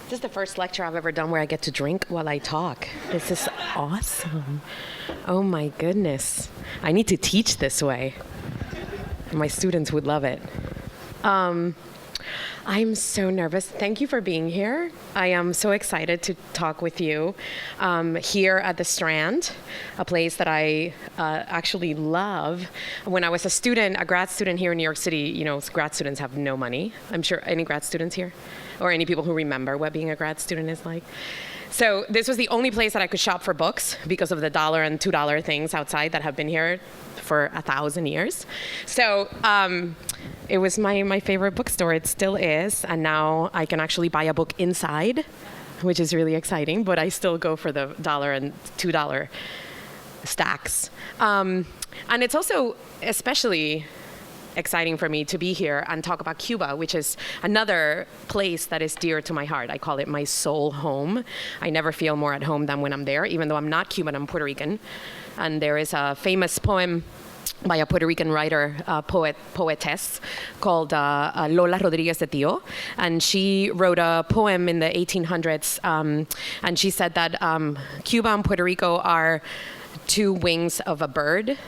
This is the first lecture I've ever done where I get to drink while I talk. This is awesome. Oh my goodness. I need to teach this way. My students would love it. I'm so nervous. Thank you for being here. I am so excited to talk with you here at the Strand, a place that I actually love. When I was a student, a grad student here in New York City, you know, grad students have no money. I'm sure any grad students here? Or any people who remember what being a grad student is like? So this was the only place that I could shop for books because of the $1 and $2 things outside that have been here for 1,000 years. So it was my favorite bookstore. It still is. And now I can actually buy a book inside, which is really exciting. But I still go for the $1 and $2 stacks. And it's also especially exciting for me to be here and talk about Cuba, which is another place that is dear to my heart. I call it my soul home. I never feel more at home than when I'm there, even though I'm not Cuban, I'm Puerto Rican. And there is a famous poem by a Puerto Rican writer, poetess, called Lola Rodriguez de Tio. And she wrote a poem in the 1800s, and she said that Cuba and Puerto Rico are two wings of a bird.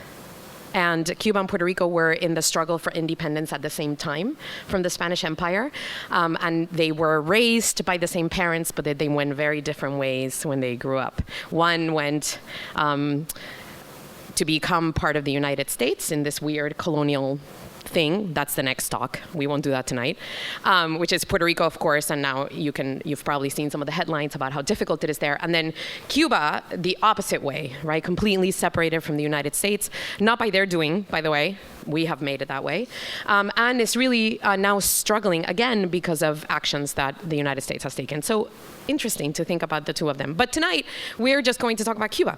And Cuba and Puerto Rico were in the struggle for independence at the same time from the Spanish Empire. And they were raised by the same parents, but they went very different ways when they grew up. One went to become part of the United States in this weird colonial thing. That's the next talk. We won't do that tonight. Which is Puerto Rico, of course, and now you've probably seen some of the headlines about how difficult it is there. And then Cuba, the opposite way, right? Completely separated from the United States, not by their doing, by the way. We have made it that way. And is really now struggling again because of actions that the United States has taken. So interesting to think about the two of them. But tonight, we're just going to talk about Cuba.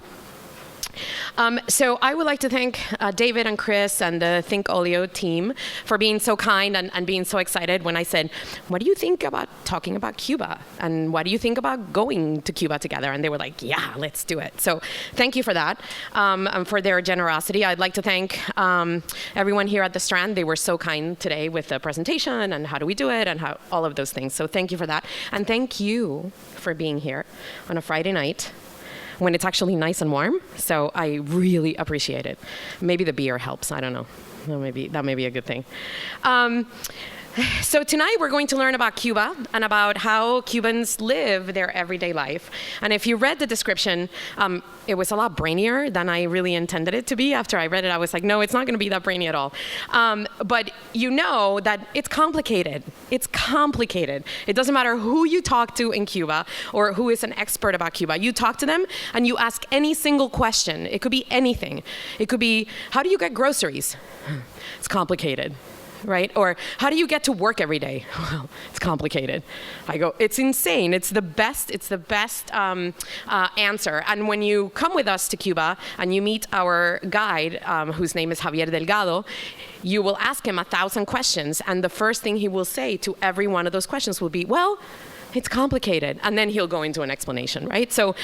So I would like to thank David and Chris and the ThinkOlio team for being so kind and being so excited when I said, what do you think about talking about Cuba? And what do you think about going to Cuba together? And they were like, yeah, let's do it. So thank you for that, and for their generosity. I'd like to thank everyone here at the Strand. They were so kind today with the presentation and how do we do it and how all of those things. So thank you for that. And thank you for being here on a Friday night when it's actually nice and warm. So I really appreciate it. Maybe the beer helps, I don't know. That may be a good thing. So tonight we're going to learn about Cuba and about how Cubans live their everyday life. And if you read the description, it was a lot brainier than I really intended it to be. After I read it, I was like, no, it's not going to be that brainy at all. But you know that it's complicated. It's complicated. It doesn't matter who you talk to in Cuba or who is an expert about Cuba. You talk to them and you ask any single question. It could be anything. It could be, how do you get groceries? It's complicated. Right? Or how do you get to work every day? Well, it's complicated. I go, it's insane. It's the best answer. And when you come with us to Cuba and you meet our guide, whose name is Javier Delgado, you will ask him 1,000 questions. And the first thing he will say to every one of those questions will be, well, it's complicated. And then he'll go into an explanation, right? So,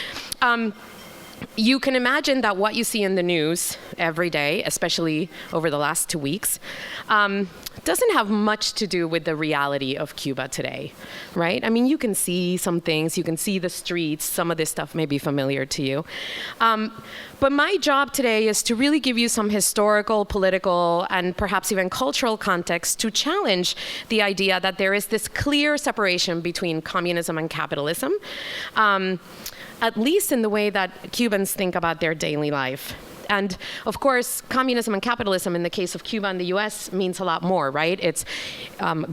you can imagine that what you see in the news every day, especially over the last 2 weeks, doesn't have much to do with the reality of Cuba today, right? I mean, you can see some things, you can see the streets, some of this stuff may be familiar to you. But my job today is to really give you some historical, political, and perhaps even cultural context to challenge the idea that there is this clear separation between communism and capitalism. At least in the way that Cubans think about their daily life. And of course, communism and capitalism in the case of Cuba and the US means a lot more, right? It's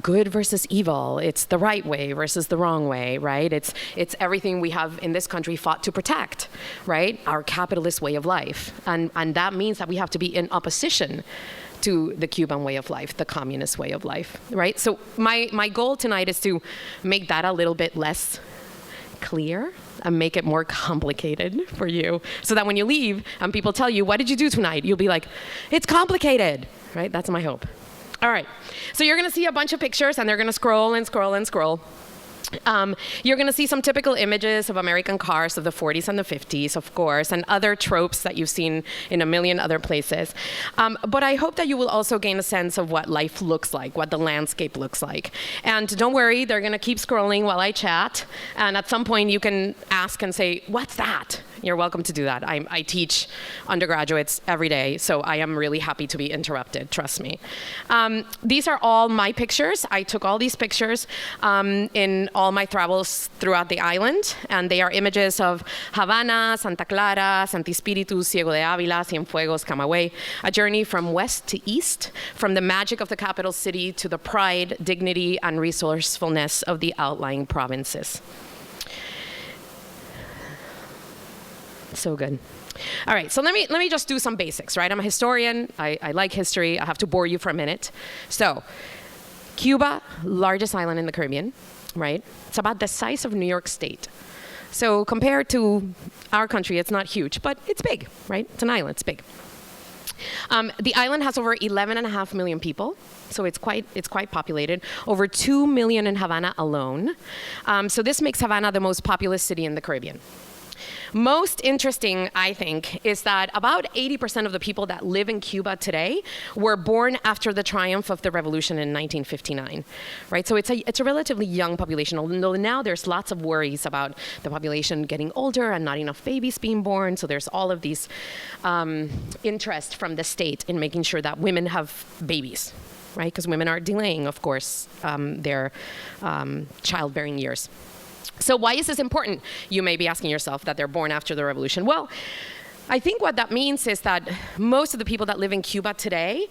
good versus evil. It's the right way versus the wrong way, right? It's everything we have in this country fought to protect, right? Our capitalist way of life. And that means that we have to be in opposition to the Cuban way of life, the communist way of life, right? So my goal tonight is to make that a little bit less clear and make it more complicated for you so that when you leave and people tell you, what did you do tonight? You'll be like, it's complicated, right? That's my hope. All right, so you're gonna see a bunch of pictures and they're gonna scroll and scroll and scroll. You're going to see some typical images of American cars of the 40s and the 50s, of course, and other tropes that you've seen in a million other places. But I hope that you will also gain a sense of what life looks like, what the landscape looks like. And don't worry, they're going to keep scrolling while I chat. And at some point, you can ask and say, what's that? You're welcome to do that. I teach undergraduates every day, so I am really happy to be interrupted, trust me. These are all my pictures. I took all these pictures in all my travels throughout the island, and they are images of Havana, Santa Clara, Santi Espíritu, Ciego de Ávila, Cienfuegos, Camagüey, a journey from west to east, from the magic of the capital city to the pride, dignity, and resourcefulness of the outlying provinces. So good. All right, so let me just do some basics, right? I'm a historian. I like history. I have to bore you for a minute. So, Cuba, largest island in the Caribbean, right? It's about the size of New York State. So compared to our country, it's not huge, but it's big, right? It's an island, it's big. The island has over 11.5 million people, so it's quite populated. Over 2 million in Havana alone. So this makes Havana the most populous city in the Caribbean. Most interesting, I think, is that about 80% of the people that live in Cuba today were born after the triumph of the revolution in 1959, right? So it's a relatively young population, although now there's lots of worries about the population getting older and not enough babies being born. So there's all of these interest from the state in making sure that women have babies, right? Because women are delaying, of course, their childbearing years. So why is this important? You may be asking yourself that they're born after the revolution. Well, I think what that means is that most of the people that live in Cuba today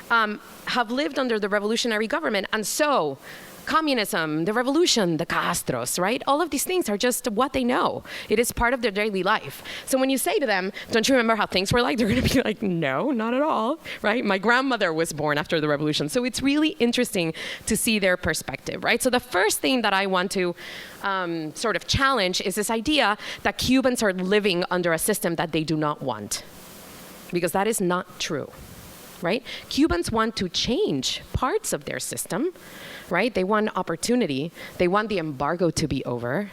have lived under the revolutionary government. And so communism, the revolution, the Castros, right? All of these things are just what they know. It is part of their daily life. So when you say to them, don't you remember how things were like? They're going to be like, no, not at all, right? My grandmother was born after the revolution. So it's really interesting to see their perspective, right? So the first thing that I want to sort of challenge is this idea that Cubans are living under a system that they do not want, because that is not true, right? Cubans want to change parts of their system, right? They want opportunity. They want the embargo to be over.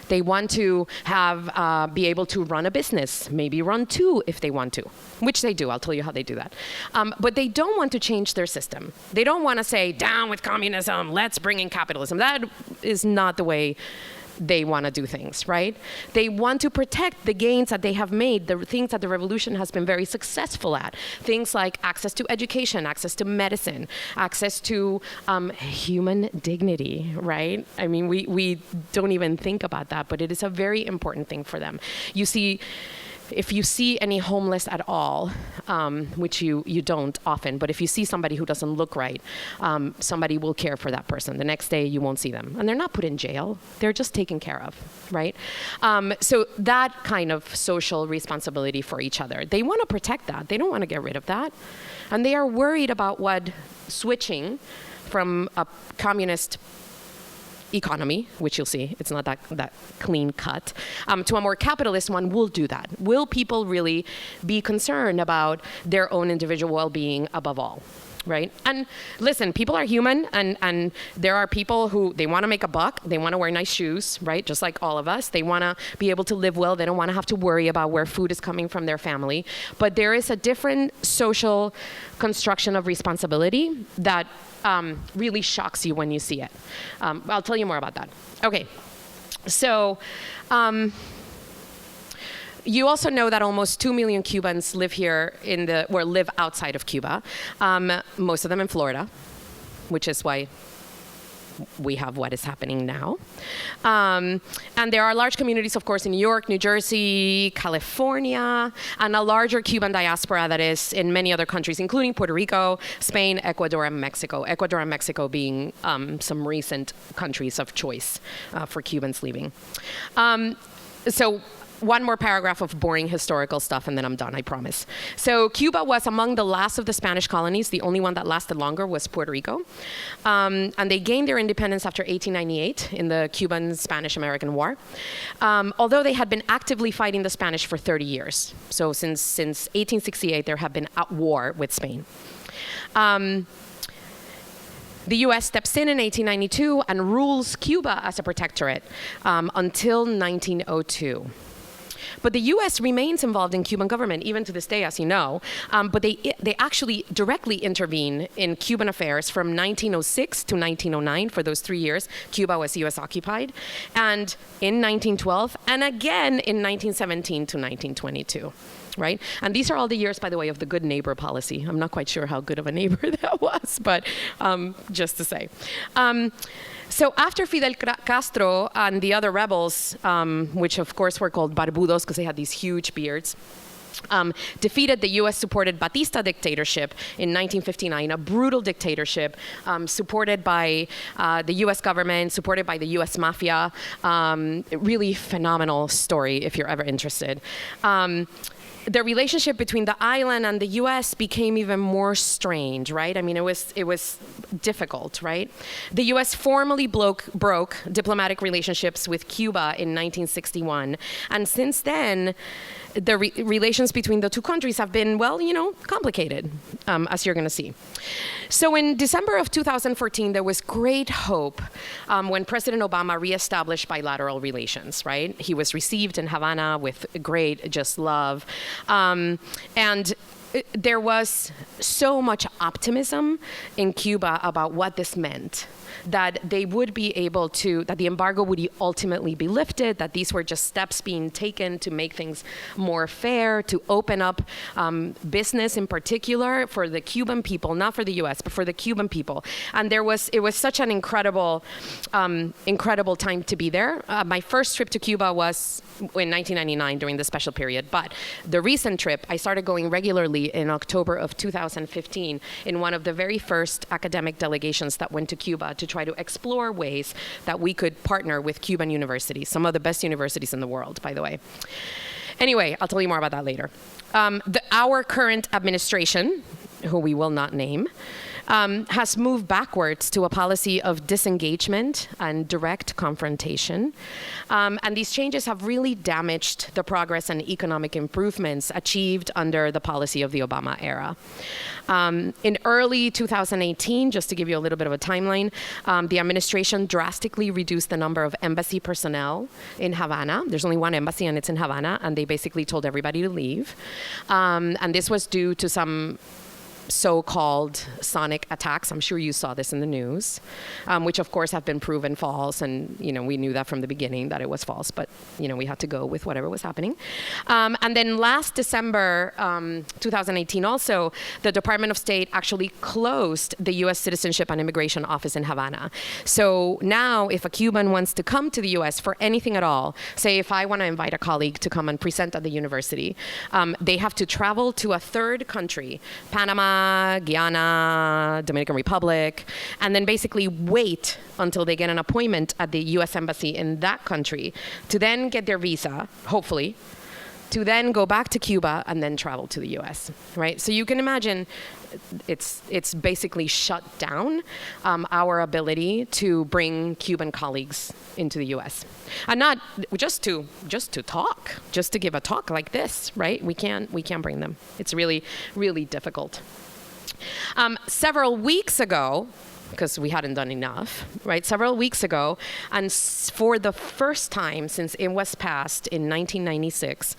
They want to have be able to run a business, maybe run two if they want to, which they do. I'll tell you how they do that. But they don't want to change their system. They don't want to say, down with communism, let's bring in capitalism. That is not the way they want to do things, right? They want to protect the gains that they have made, the things that the revolution has been very successful at. Things like access to education, access to medicine, access to human dignity, right? I mean, we don't even think about that, but it is a very important thing for them. You see, if you see any homeless at all, which you don't often, but if you see somebody who doesn't look right, somebody will care for that person. The next day, you won't see them. And they're not put in jail. They're just taken care of, right? So that kind of social responsibility for each other. They want to protect that. They don't want to get rid of that. And they are worried about what switching from a communist economy, which you'll see, it's not that clean cut, to a more capitalist one will do that. Will people really be concerned about their own individual well-being above all, right? And listen, people are human, and there are people who, they want to make a buck, they want to wear nice shoes, right? Just like all of us. They want to be able to live well. They don't want to have to worry about where food is coming from their family. But there is a different social construction of responsibility that really shocks you when you see it. I'll tell you more about that. Okay, so you also know that almost 2 million Cubans live here or live outside of Cuba, most of them in Florida, which is why we have what is happening now. And there are large communities, of course, in New York, New Jersey, California, and a larger Cuban diaspora that is in many other countries, including Puerto Rico, Spain, Ecuador, and Mexico. Ecuador and Mexico being some recent countries of choice for Cubans leaving. So one more paragraph of boring historical stuff, and then I'm done, I promise. So Cuba was among the last of the Spanish colonies. The only one that lasted longer was Puerto Rico. And they gained their independence after 1898 in the Cuban-Spanish-American War, although they had been actively fighting the Spanish for 30 years. So since 1868, there have been at war with Spain. The U.S. steps in 1892 and rules Cuba as a protectorate until 1902. But the U.S. remains involved in Cuban government, even to this day, as you know. But they actually directly intervene in Cuban affairs from 1906 to 1909. For those 3 years, Cuba was U.S. occupied. And in 1912, and again in 1917 to 1922. Right? And these are all the years, by the way, of the good neighbor policy. I'm not quite sure how good of a neighbor that was, but just to say. So after Fidel Castro and the other rebels, which of course were called barbudos because they had these huge beards, defeated the U.S.-supported Batista dictatorship in 1959, a brutal dictatorship supported by the U.S. government, supported by the U.S. mafia. Really phenomenal story if you're ever interested. The relationship between the island and the U.S. became even more strained, right? I mean, it was difficult, right? The U.S. formally broke diplomatic relationships with Cuba in 1961, and since then, the relations between the two countries have been, well, you know, complicated, as you're going to see. So in December of 2014, there was great hope when President Obama reestablished bilateral relations, right? He was received in Havana with great just love. And there was so much optimism in Cuba about what this meant, that they would be able to, that the embargo would ultimately be lifted, that these were just steps being taken to make things more fair, to open up business in particular for the Cuban people, not for the US, but for the Cuban people. And it was such an incredible time to be there. My first trip to Cuba was in 1999 during the special period, but the recent trip, I started going regularly in October of 2015 in one of the very first academic delegations that went to Cuba to try to explore ways that we could partner with Cuban universities, some of the best universities in the world, by the way. Anyway, I'll tell you more about that later. Our current administration, who we will not name, has moved backwards to a policy of disengagement and direct confrontation. And these changes have really damaged the progress and economic improvements achieved under the policy of the Obama era. In early 2018, just to give you a little bit of a timeline, the administration drastically reduced the number of embassy personnel in Havana. There's only one embassy and it's in Havana, and they basically told everybody to leave. And this was due to some so-called sonic attacks. I'm sure you saw this in the news, which of course have been proven false. And, you know, we knew that from the beginning that it was false, but, you know, we had to go with whatever was happening. And then last December, 2018 also, the Department of State actually closed the U.S. Citizenship and Immigration Office in Havana. So now if a Cuban wants to come to the U.S. for anything at all, say if I want to invite a colleague to come and present at the university, they have to travel to a third country, Panama, Guyana, Dominican Republic, and then basically wait until they get an appointment at the U.S. Embassy in that country to then get their visa, hopefully, to then go back to Cuba and then travel to the U.S., right? So you can imagine it's basically shut down our ability to bring Cuban colleagues into the U.S. And not just to talk, just to give a talk like this, right? We can't bring them. It's really, really difficult. Several weeks ago, because we hadn't done enough, right? Several weeks ago, and for the first time since it was passed in 1996,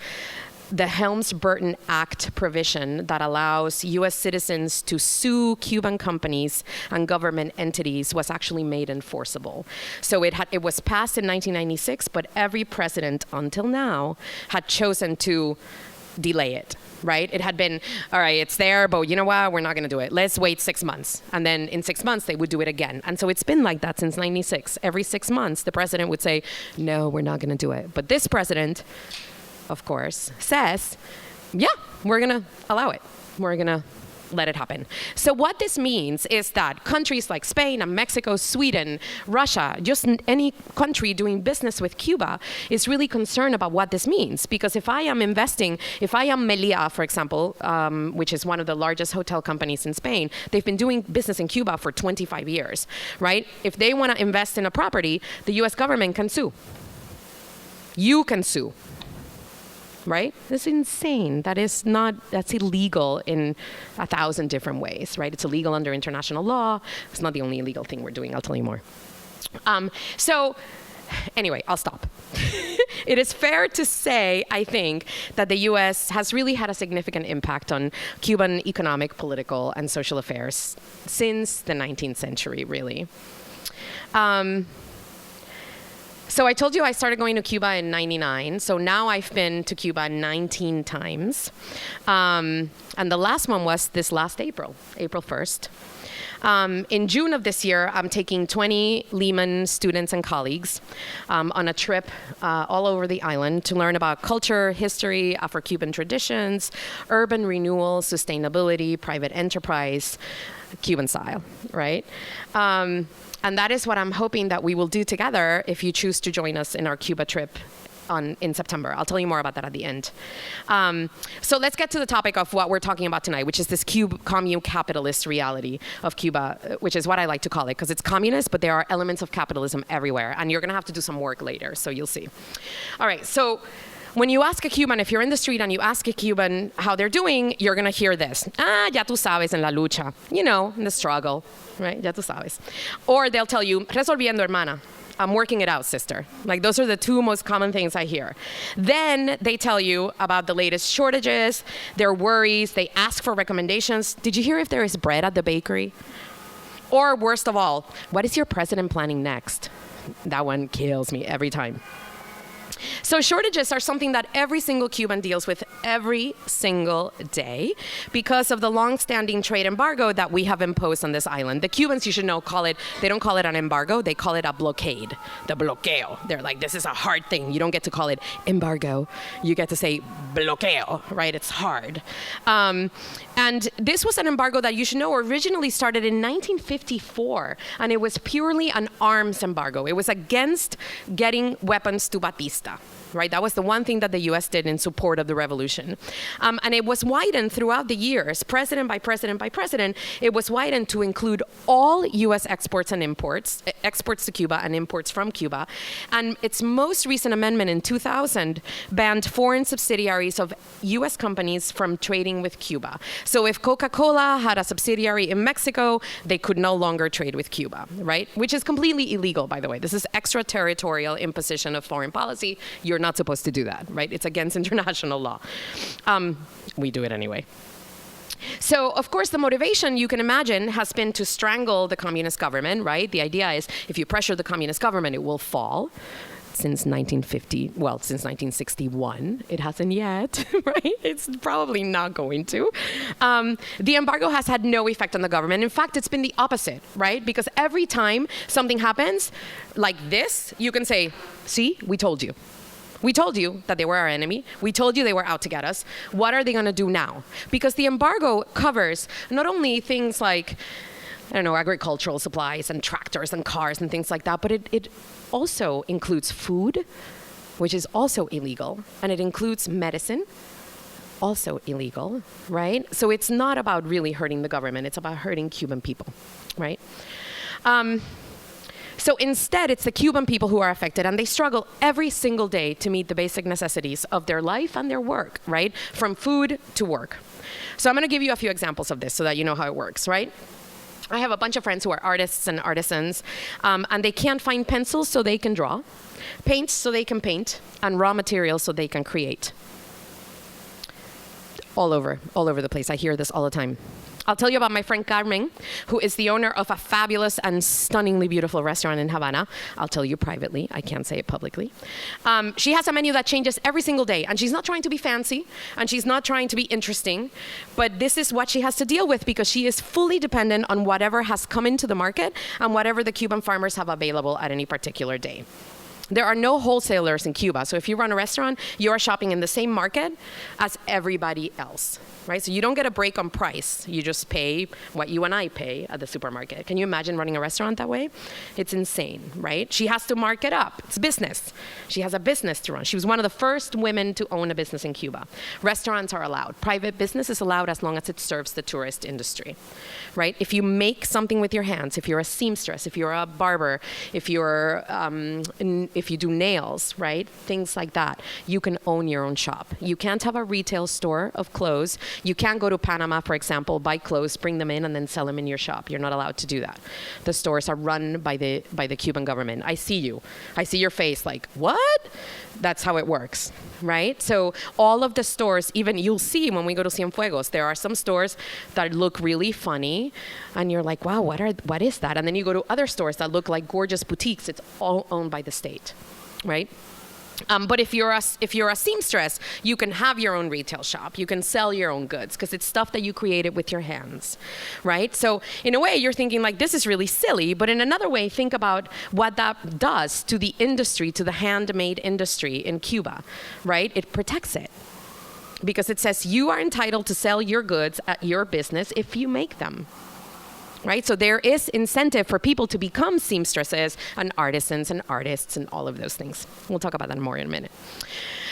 the Helms-Burton Act provision that allows U.S. citizens to sue Cuban companies and government entities was actually made enforceable. So it was passed in 1996, but every president until now had chosen to delay it, right? It had been, all right, it's there, but you know what? We're not going to do it. Let's wait 6 months. And then in 6 months, they would do it again. And so it's been like that since 96. Every 6 months, the president would say, no, we're not going to do it. But this president, of course, says, yeah, we're going to allow it. We're going to let it happen. So what this means is that countries like Spain and Mexico, Sweden, Russia, just any country doing business with Cuba is really concerned about what this means. Because if I am Meliá, for example, which is one of the largest hotel companies in Spain, they've been doing business in Cuba for 25 years, right? If they want to invest in a property, the U.S. government can sue. You can sue. right? That's insane. That's illegal in 1,000 different ways, right? It's illegal under international law. It's not the only illegal thing we're doing. I'll tell you more. So anyway, I'll stop. It is fair to say, I think, that the U.S. has really had a significant impact on Cuban economic, political, and social affairs since the 19th century, really. So I told you I started going to Cuba in '99. So now I've been to Cuba 19 times. And the last one was this last April 1st. In June of this year, I'm taking 20 Lehman students and colleagues on a trip all over the island to learn about culture, history, Afro-Cuban traditions, urban renewal, sustainability, private enterprise, Cuban style, right? And that is what I'm hoping that we will do together if you choose to join us in our Cuba trip in September. I'll tell you more about that at the end. So let's get to the topic of what we're talking about tonight, which is this Commu-Capitalist reality of Cuba, which is what I like to call it, because it's communist, but there are elements of capitalism everywhere. And you're going to have to do some work later, so you'll see. All right, so when you ask a Cuban, if you're in the street and you ask a Cuban how they're doing, you're going to hear this. Ya tú sabes en la lucha. You know, in the struggle, right? Ya tú sabes. Or they'll tell you, resolviendo, hermana. I'm working it out, sister. Like, those are the two most common things I hear. Then they tell you about the latest shortages, their worries, they ask for recommendations. Did you hear if there is bread at the bakery? Or worst of all, what is your president planning next? That one kills me every time. So shortages are something that every single Cuban deals with every single day because of the long-standing trade embargo that we have imposed on this island. The Cubans, you should know, they don't call it an embargo, they call it a blockade, the bloqueo. They're like, this is a hard thing. You don't get to call it embargo. You get to say bloqueo, right? It's hard. And this was an embargo that you should know originally started in 1954, and it was purely an arms embargo. It was against getting weapons to Batista. Right? That was the one thing that the U.S. did in support of the revolution. And it was widened throughout the years, president by president by president. It was widened to include all U.S. exports and imports, exports to Cuba and imports from Cuba. And its most recent amendment in 2000 banned foreign subsidiaries of U.S. companies from trading with Cuba. So if Coca-Cola had a subsidiary in Mexico, they could no longer trade with Cuba, right? Which is completely illegal, by the way. This is extraterritorial imposition of foreign policy. You're not supposed to do that, right? It's against international law. We do it anyway. So, of course, the motivation, you can imagine, has been to strangle the communist government, right? The idea is if you pressure the communist government, it will fall. Since 1961. It hasn't yet, right? It's probably not going to. The embargo has had no effect on the government. In fact, it's been the opposite, right? Because every time something happens like this, you can say, see, we told you. We told you that they were our enemy. We told you they were out to get us. What are they going to do now? Because the embargo covers not only things like, I don't know, agricultural supplies and tractors and cars and things like that, but it also includes food, which is also illegal, and it includes medicine, also illegal, right? So it's not about really hurting the government. It's about hurting Cuban people, right? So instead, it's the Cuban people who are affected, and they struggle every single day to meet the basic necessities of their life and their work, right? From food to work. So I'm going to give you a few examples of this so that you know how it works, right? I have a bunch of friends who are artists and artisans, and they can't find pencils so they can draw, paints so they can paint, and raw materials so they can create. All over the place. I hear this all the time. I'll tell you about my friend Carmen, who is the owner of a fabulous and stunningly beautiful restaurant in Havana. I'll tell you privately. I can't say it publicly. She has a menu that changes every single day, and she's not trying to be fancy, and she's not trying to be interesting, but this is what she has to deal with because she is fully dependent on whatever has come into the market and whatever the Cuban farmers have available at any particular day. There are no wholesalers in Cuba, so if you run a restaurant, you are shopping in the same market as everybody else, right? So you don't get a break on price. You just pay what you and I pay at the supermarket. Can you imagine running a restaurant that way? It's insane, right? She has to mark it up. It's business. She has a business to run. She was one of the first women to own a business in Cuba. Restaurants are allowed. Private business is allowed as long as it serves the tourist industry, right? If you make something with your hands, if you're a seamstress, if you're a barber, if you're if you do nails, right? Things like that. You can own your own shop. You can't have a retail store of clothes. You can't go to Panama, for example, buy clothes, bring them in, and then sell them in your shop. You're not allowed to do that. The stores are run by the Cuban government. I see you. I see your face like, what? That's how it works, right? So all of the stores, even you'll see when we go to Cienfuegos, there are some stores that look really funny, and you're like, wow, what is that? And then you go to other stores that look like gorgeous boutiques. It's all owned by the state, right? But if you're a seamstress, you can have your own retail shop. You can sell your own goods because it's stuff that you created with your hands, right? So in a way, you're thinking like, this is really silly. But in another way, think about what that does to the industry, to the handmade industry in Cuba, right? It protects it because it says you are entitled to sell your goods at your business if you make them. Right? So there is incentive for people to become seamstresses and artisans and artists and all of those things. We'll talk about that more in a minute.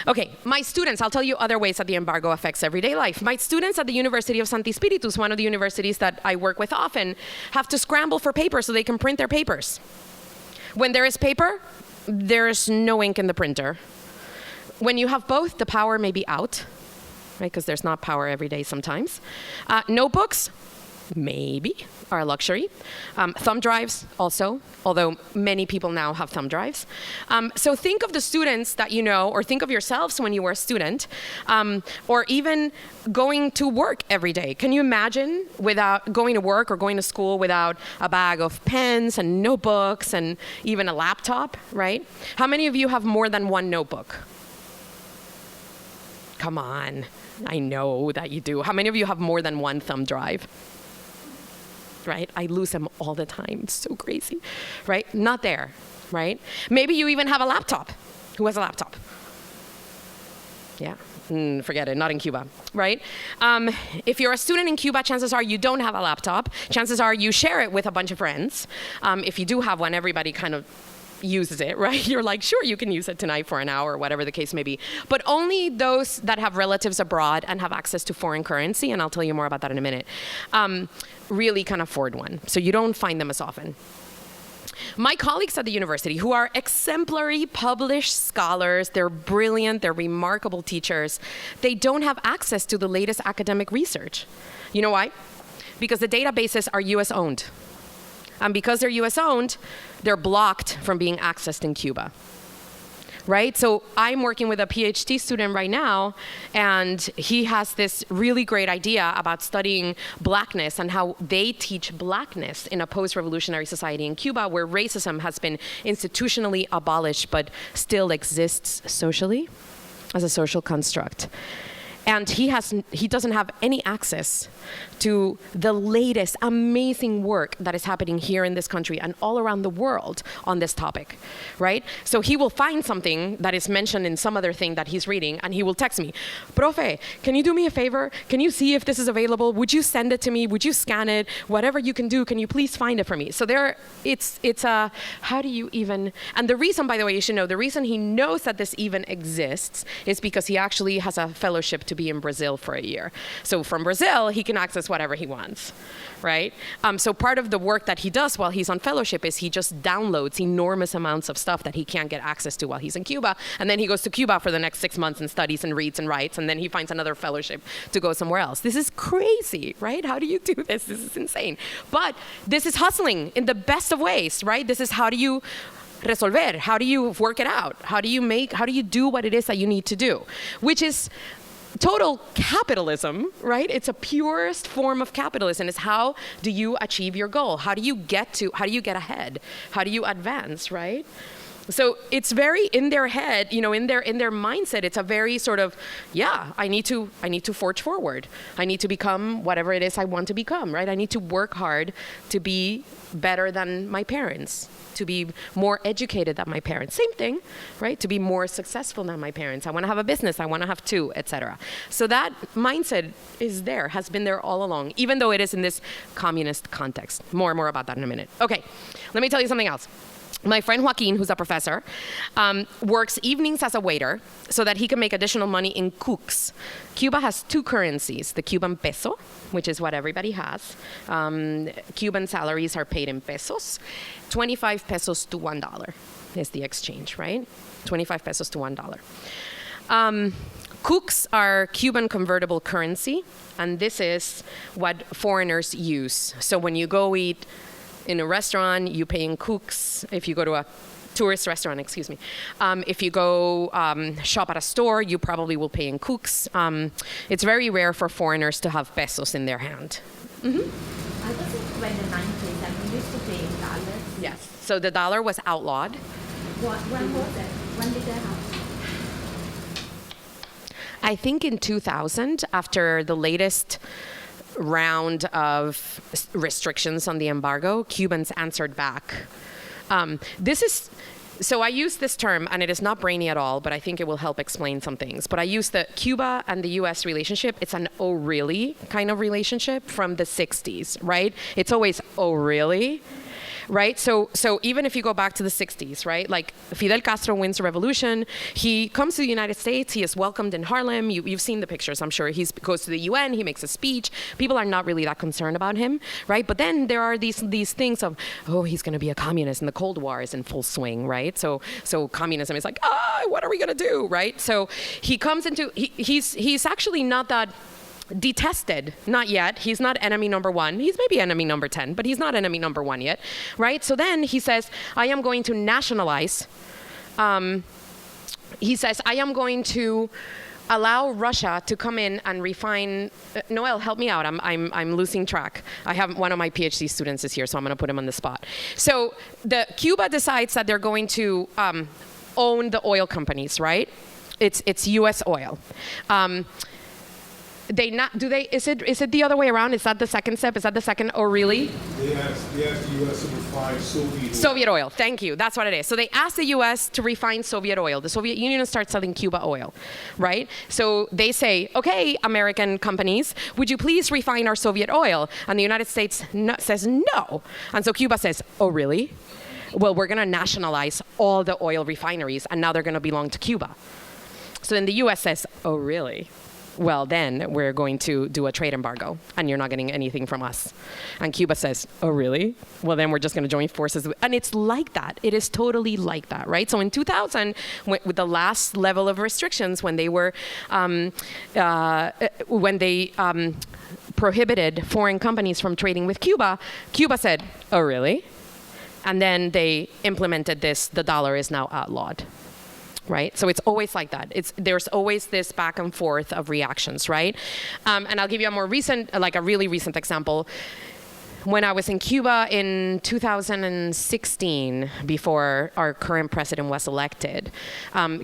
Okay, my students, I'll tell you other ways that the embargo affects everyday life. My students at the University of Santi Spiritus, one of the universities that I work with often, have to scramble for paper so they can print their papers. When there is paper, there's no ink in the printer. When you have both, the power may be out, right? Because there's not power every day sometimes. Notebooks, maybe, are a luxury. Thumb drives also, although many people now have thumb drives. So think of the students that you know, or think of yourselves when you were a student, or even going to work every day. Can you imagine without going to work or going to school without a bag of pens and notebooks and even a laptop, right? How many of you have more than one notebook? Come on, I know that you do. How many of you have more than one thumb drive? Right? I lose them all the time. It's so crazy, right? Not there, right? Maybe you even have a laptop. Who has a laptop? Yeah, forget it, not in Cuba, right? If you're a student in Cuba, chances are you don't have a laptop. Chances are you share it with a bunch of friends. If you do have one, everybody kind of uses it, right? You're like, sure, you can use it tonight for an hour, or whatever the case may be. But only those that have relatives abroad and have access to foreign currency, and I'll tell you more about that in a minute, really can afford one. So you don't find them as often. My colleagues at the university, who are exemplary published scholars, they're brilliant, they're remarkable teachers, they don't have access to the latest academic research. You know why? Because the databases are US owned. And because they're US owned, they're blocked from being accessed in Cuba. Right? So I'm working with a PhD student right now, and he has this really great idea about studying blackness and how they teach blackness in a post-revolutionary society in Cuba where racism has been institutionally abolished but still exists socially as a social construct. And he doesn't have any access to the latest amazing work that is happening here in this country and all around the world on this topic, right? So he will find something that is mentioned in some other thing that he's reading, and he will text me, Profe, can you do me a favor? Can you see if this is available? Would you send it to me? Would you scan it? Whatever you can do, can you please find it for me? So it's a, how do you even, and the reason, by the way, you should know, the reason he knows that this even exists is because he actually has a fellowship to be in Brazil for a year. So from Brazil, he can access whatever he wants, right? So part of the work that he does while he's on fellowship is he just downloads enormous amounts of stuff that he can't get access to while he's in Cuba, and then he goes to Cuba for the next 6 months and studies and reads and writes, and then he finds another fellowship to go somewhere else. This is crazy, right? How do you do this? This is insane. But this is hustling in the best of ways, right? This is how do you resolver? How do you work it out? How do you do what it is that you need to do? Which is total capitalism, right? It's a purest form of capitalism. It's how do you achieve your goal? How do you get ahead? How do you advance, right? So it's very in their head, in their mindset, it's a very sort of, I need to forge forward. I need to become whatever it is I want to become, right? I need to work hard to be better than my parents, to be more educated than my parents. Same thing, right? To be more successful than my parents. I want to have a business. I want to have two, etc. So that mindset is there, has been there all along, even though it is in this communist context. More about that in a minute. Okay, let me tell you something else. My friend Joaquin, who's a professor, works evenings as a waiter so that he can make additional money in cooks. Cuba has two currencies, the Cuban peso, which is what everybody has. Cuban salaries are paid in pesos, 25 pesos to $1. is the exchange, right? 25 pesos to $1. Cooks are Cuban convertible currency, and this is what foreigners use. So when you go eat in a restaurant, you pay in cooks. If you go to a tourist restaurant, excuse me. If you go shop at a store, you probably will pay in cooks. It's very rare for foreigners to have pesos in their hand. Mm-hmm. I was in the 90s and we used to pay in dollars. Yes. So the dollar was outlawed. When was it? When did that happen? I think in 2000, after the latest round of restrictions on the embargo, Cubans answered back. So I use this term, and it is not brainy at all, but I think it will help explain some things. But I use the Cuba and the U.S. relationship. It's an oh really kind of relationship from the 60s, right? It's always oh really, right? So even if you go back to the 60s, right? Like Fidel Castro wins the revolution. He comes to the United States. He is welcomed in Harlem. You've seen the pictures, I'm sure. He goes to the UN. He makes a speech. People are not really that concerned about him, right? But then there are these things of, oh, he's going to be a communist, and the Cold War is in full swing, right? So communism is like, what are we going to do, right? So he comes into, he's actually not that detested, not yet. He's not enemy number one. He's maybe enemy number 10, but he's not enemy number one yet, right? So then he says, I am going to nationalize. He says, I am going to allow Russia to come in and refine. Noel, help me out. I'm losing track. I have one of my PhD students is here, so I'm going to put him on the spot. So Cuba decides that they're going to own the oil companies, right? It's U.S. oil. Is it the other way around? Is that the second step? Is that the second? Oh, really? They asked the U.S. to refine Soviet oil. Soviet oil. Thank you. That's what it is. So they asked the U.S. to refine Soviet oil. The Soviet Union starts selling Cuba oil, right? So they say, okay, American companies, would you please refine our Soviet oil? And the United States says no. And so Cuba says, oh, really? Well, we're going to nationalize all the oil refineries, and now they're going to belong to Cuba. So then the U.S. says, oh, really? Well, then we're going to do a trade embargo, and you're not getting anything from us. And Cuba says, oh, really? Well, then we're just going to join forces. And it's like that. It is totally like that, right? So in 2000, with the last level of restrictions, when they were, prohibited foreign companies from trading with Cuba, Cuba said, oh, really? And then they implemented this, the dollar is now outlawed. Right? So it's always like that. There's always this back and forth of reactions, right? And I'll give you a more recent, like a really recent example. When I was in Cuba in 2016, before our current president was elected,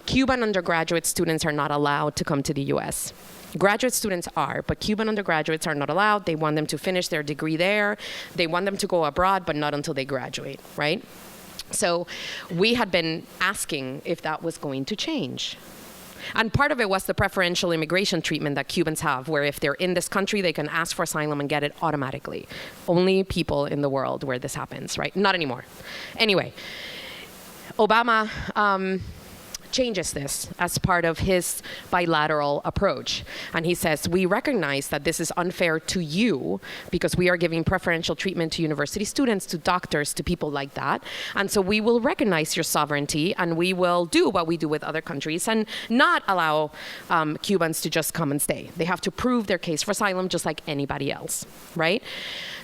Cuban undergraduate students are not allowed to come to the U.S. Graduate students are, but Cuban undergraduates are not allowed. They want them to finish their degree there. They want them to go abroad, but not until they graduate, right? So we had been asking if that was going to change. And part of it was the preferential immigration treatment that Cubans have, where if they're in this country, they can ask for asylum and get it automatically. Only people in the world where this happens, right? Not anymore. Anyway, Obama changes this as part of his bilateral approach. And he says, we recognize that this is unfair to you because we are giving preferential treatment to university students, to doctors, to people like that. And so we will recognize your sovereignty, and we will do what we do with other countries and not allow Cubans to just come and stay. They have to prove their case for asylum just like anybody else, right?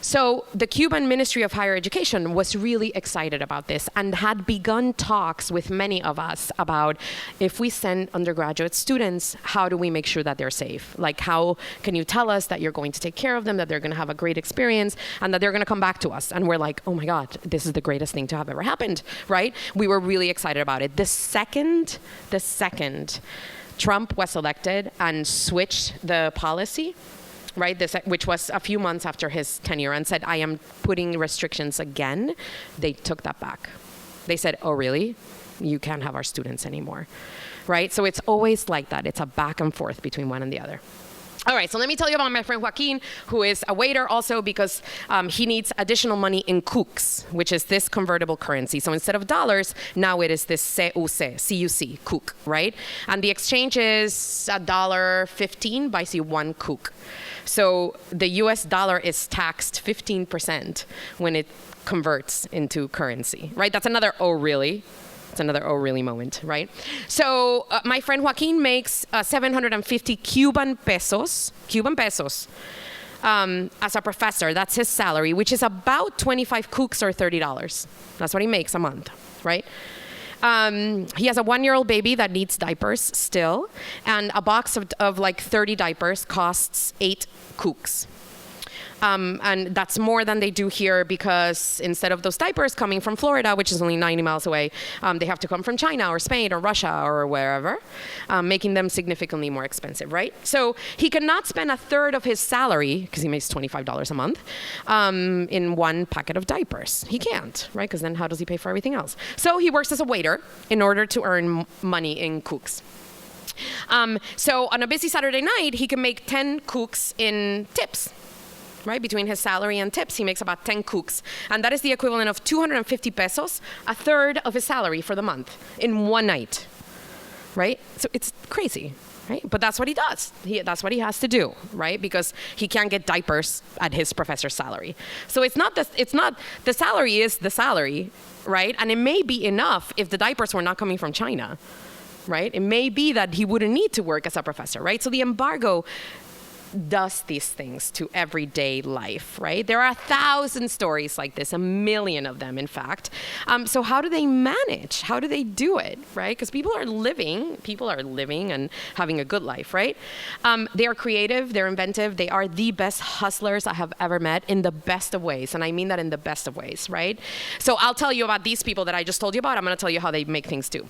So the Cuban Ministry of Higher Education was really excited about this and had begun talks with many of us about, if we send undergraduate students, how do we make sure that they're safe? Like, how can you tell us that you're going to take care of them, that they're going to have a great experience, and that they're going to come back to us? And we're like, oh my God, this is the greatest thing to have ever happened, right? We were really excited about it. The second Trump was elected and switched the policy, right, which was a few months after his tenure, and said, I am putting restrictions again, they took that back. They said, oh, really? You can't have our students anymore, right? So it's always like that. It's a back and forth between one and the other. All right, so let me tell you about my friend Joaquin, who is a waiter also because he needs additional money in cooks, which is this convertible currency. So instead of dollars, now it is this CUC, cook, right? And the exchange is $1.15 buys you one cook. So the US dollar is taxed 15% when it converts into currency, right? That's another, oh, really? It's another oh really moment, right? So my friend Joaquin makes 750 Cuban pesos as a professor. That's his salary, which is about 25 cooks or $30. That's what he makes a month, right? He has a 1-year-old baby that needs diapers still, and a box of like 30 diapers costs 8 cooks. And that's more than they do here because instead of those diapers coming from Florida, which is only 90 miles away, they have to come from China or Spain or Russia or wherever, making them significantly more expensive, right? So he cannot spend a third of his salary, because he makes $25 a month, in one packet of diapers. He can't, right? Because then how does he pay for everything else? So he works as a waiter in order to earn money in cooks. So on a busy Saturday night, he can make 10 cooks in tips. Right? Between his salary and tips, he makes about 10 cooks. And that is the equivalent of 250 pesos, a third of his salary for the month, in one night. Right? So it's crazy, right? But that's what he does. That's what he has to do, right? Because he can't get diapers at his professor's salary. So the salary is the salary, right? And it may be enough if the diapers were not coming from China, right? It may be that he wouldn't need to work as a professor, right? So the embargo does these things to everyday life, right? There are 1,000 stories like this, 1 million of them, in fact. So how do they manage? How do they do it, right? Because people are living and having a good life, right? They are creative, they're inventive, they are the best hustlers I have ever met in the best of ways, and I mean that in the best of ways, right? So I'll tell you about these people that I just told you about. I'm going to tell you how they make things too.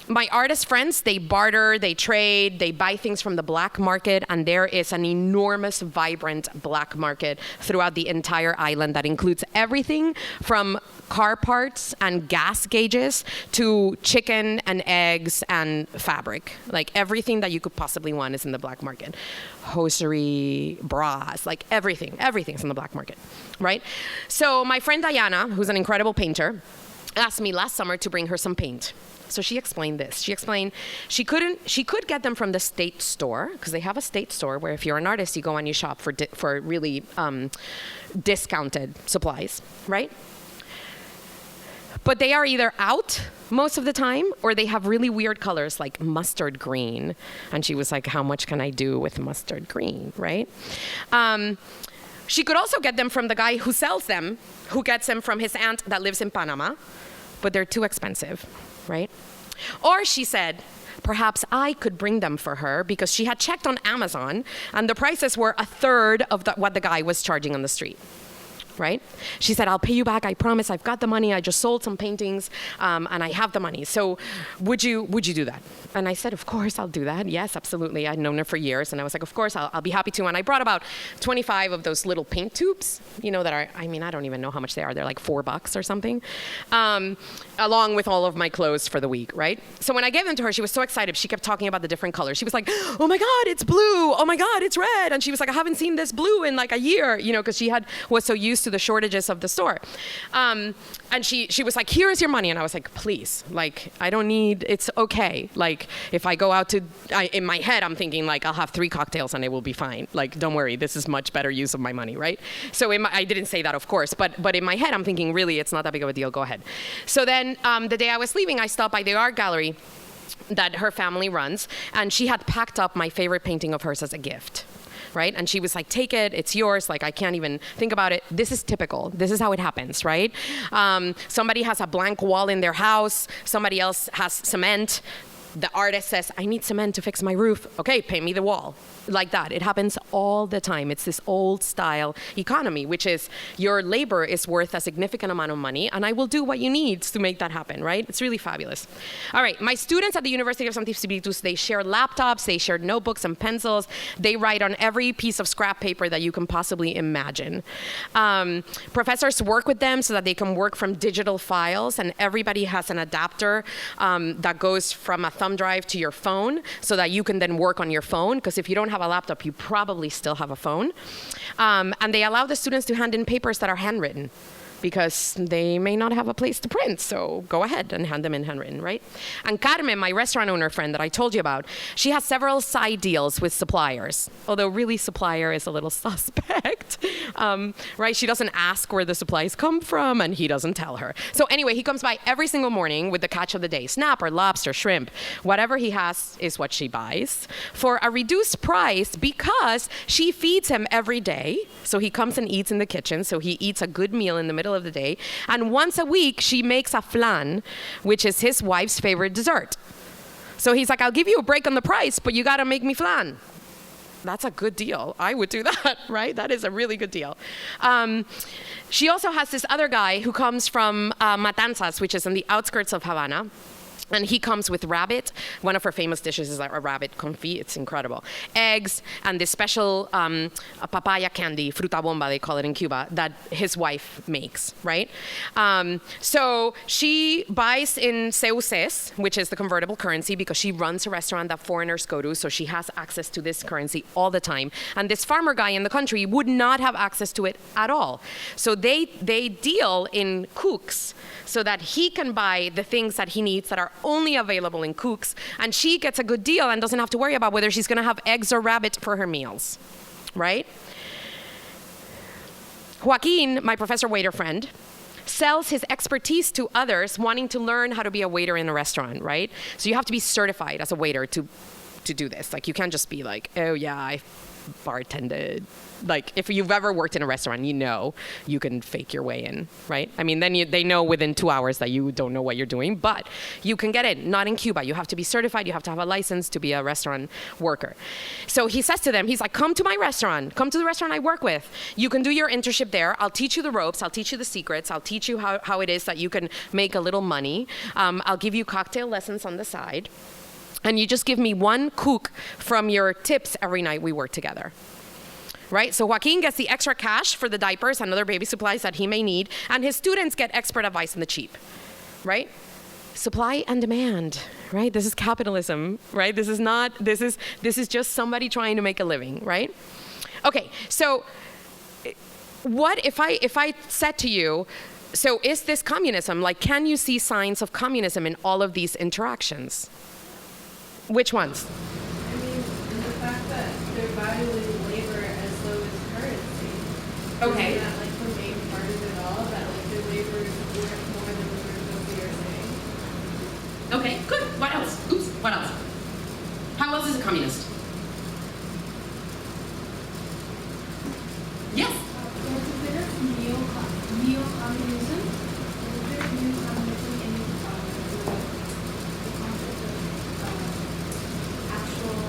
My artist friends, they barter, they trade, they buy things from the black market, and there is an enormous, vibrant black market throughout the entire island that includes everything from car parts and gas gauges to chicken and eggs and fabric. Like everything that you could possibly want is in the black market. Hosiery, bras, like everything's in the black market, right? So my friend Diana, who's an incredible painter, asked me last summer to bring her some paint. So she explained this. She explained she could get them from the state store, because they have a state store where if you're an artist, you go and you shop for really discounted supplies, right? But they are either out most of the time, or they have really weird colors like mustard green. And she was like, how much can I do with mustard green, right? She could also get them from the guy who sells them, who gets them from his aunt that lives in Panama, but they're too expensive, right? Or she said, perhaps I could bring them for her, because she had checked on Amazon and the prices were a third of what the guy was charging on the street. Right? She said, I'll pay you back. I promise. I've got the money. I just sold some paintings, and I have the money. So would you do that? And I said, of course, I'll do that. Yes, absolutely. I'd known her for years. And I was like, of course, I'll be happy to. And I brought about 25 of those little paint tubes, that are, I don't even know how much they are. They're like $4 or something, along with all of my clothes for the week, right? So when I gave them to her, she was so excited. She kept talking about the different colors. She was like, oh my God, it's blue. Oh my God, it's red. And she was like, I haven't seen this blue in like a year, because she was so used to the shortages of the store. And she was like, here is your money. And I was like, please, like, I don't need, it's okay. Like, if I go out in my head, I'm thinking like, I'll have 3 cocktails and it will be fine. Like, don't worry, this is much better use of my money, right? So I didn't say that, of course, but in my head, I'm thinking, really, it's not that big of a deal, go ahead. So then the day I was leaving, I stopped by the art gallery that her family runs, and she had packed up my favorite painting of hers as a gift. Right? And she was like, take it, it's yours. Like, I can't even think about it. This is typical. This is how it happens, right? Somebody has a blank wall in their house. Somebody else has cement. The artist says, I need cement to fix my roof. Okay, paint me the wall. Like that. It happens all the time. It's this old style economy, which is your labor is worth a significant amount of money, and I will do what you need to make that happen, right? It's really fabulous. All right, my students at the University of Santo Espíritu, they share laptops, they share notebooks and pencils, they write on every piece of scrap paper that you can possibly imagine. Professors work with them so that they can work from digital files, and everybody has an adapter that goes from a thumb drive to your phone so that you can then work on your phone, because if you don't have a laptop, you probably still have a phone. And they allow the students to hand in papers that are handwritten, because they may not have a place to print. So go ahead and hand them in handwritten, right? And Carmen, my restaurant owner friend that I told you about, she has several side deals with suppliers. Although really supplier is a little suspect. correct. Right? She doesn't ask where the supplies come from, and he doesn't tell her. So anyway, he comes by every single morning with the catch of the day, snapper, lobster, shrimp. Whatever he has is what she buys for a reduced price because she feeds him every day. So he comes and eats in the kitchen. So he eats a good meal in the middle of the day. And once a week, she makes a flan, which is his wife's favorite dessert. So he's like, I'll give you a break on the price, but you got to make me flan. That's a good deal. I would do that, right? That is a really good deal. She also has this other guy who comes from Matanzas, which is on the outskirts of Havana. And he comes with rabbit. One of her famous dishes is like a rabbit confit. It's incredible. Eggs and this special papaya candy, fruta bomba, they call it in Cuba, that his wife makes, right? So she buys in CUCs, which is the convertible currency, because she runs a restaurant that foreigners go to, so she has access to this currency all the time. And this farmer guy in the country would not have access to it at all. So they deal in cooks so that he can buy the things that he needs that are only available in cooks, and she gets a good deal and doesn't have to worry about whether she's going to have eggs or rabbit for her meals, right? Joaquin, my professor waiter friend, sells his expertise to others wanting to learn how to be a waiter in a restaurant, right? So you have to be certified as a waiter to do this. Like, you can't just be like, oh yeah, I bartended. Like, if you've ever worked in a restaurant, you know you can fake your way in, right? I mean, then they know within 2 hours that you don't know what you're doing, but you can get in. Not in Cuba. You have to be certified. You have to have a license to be a restaurant worker. So he says to them, he's like, come to my restaurant. Come to the restaurant I work with. You can do your internship there. I'll teach you the ropes. I'll teach you the secrets. I'll teach you how it is that you can make a little money. I'll give you cocktail lessons on the side. And you just give me one cook from your tips every night we work together. Right? So Joaquin gets the extra cash for the diapers and other baby supplies that he may need, and his students get expert advice on the cheap. Right? Supply and demand. Right? This is capitalism. Right? This is just somebody trying to make a living. Right? Okay. So what if I said to you, so is this communism? Like, can you see signs of communism in all of these interactions? Which ones? I mean, the fact that they're valuing labor as though it's currency. Okay. Isn't that like the main part of it all? That like the labor is worth more than what we are saying? Okay, good. What else? Oops, what else? How else is a communist? Yes? There's a bit of neo-communism. There's a bit of neo-communism in the concept of actual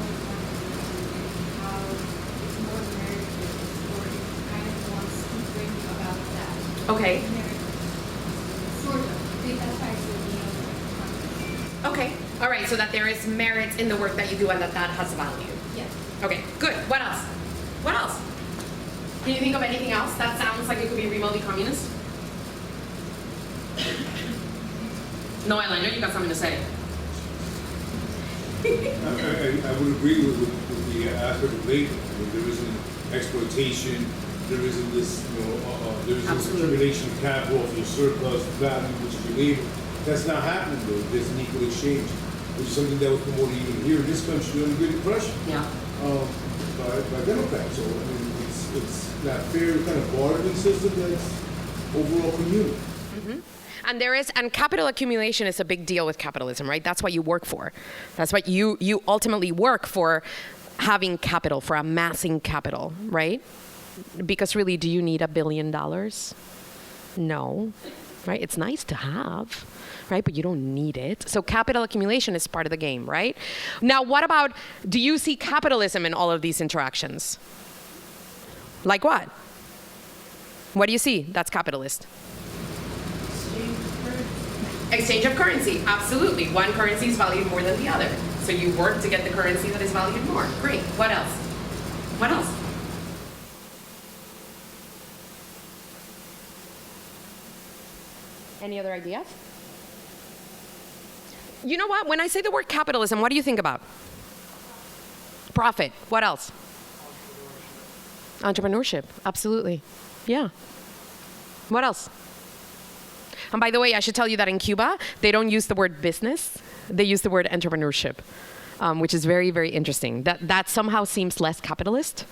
how it's more narrative, or it kind of wants to bring about that. Okay. Sort of. I think that's why I said neo-communism. Okay. All right, so that there is merit in the work that you do and that has value. Yes. Okay, good. What else? What else? Can you think of anything else that sounds like it could be remotely communist? No, I know you got something to say. I would agree with the aspect of labor. I mean, there isn't exploitation. There isn't this, there isn't this accumulation of capital of your surplus value, which is your labor. That's not happening though. There's an equal exchange, which is something that was promoted even here in this country during the Great Depression. Yeah. By Democrats. So I mean, it's that fair kind of bartering system that's overall communal. Mm-hmm. And capital accumulation is a big deal with capitalism, right? That's what you work for. That's what you ultimately work for, having capital, for amassing capital, right? Because really, do you need $1 billion? No, right? It's nice to have, right? But you don't need it. So capital accumulation is part of the game, right? Now, what about, do you see capitalism in all of these interactions? Like what? What do you see that's capitalist? Exchange of currency, absolutely. One currency is valued more than the other. So you work to get the currency that is valued more. Great. What else? What else? Any other ideas? You know what? When I say the word capitalism, what do you think about? Profit. What else? Entrepreneurship. Absolutely. Yeah. What else? And by the way, I should tell you that in Cuba, they don't use the word business. They use the word entrepreneurship, which is very, very interesting. That somehow seems less capitalist,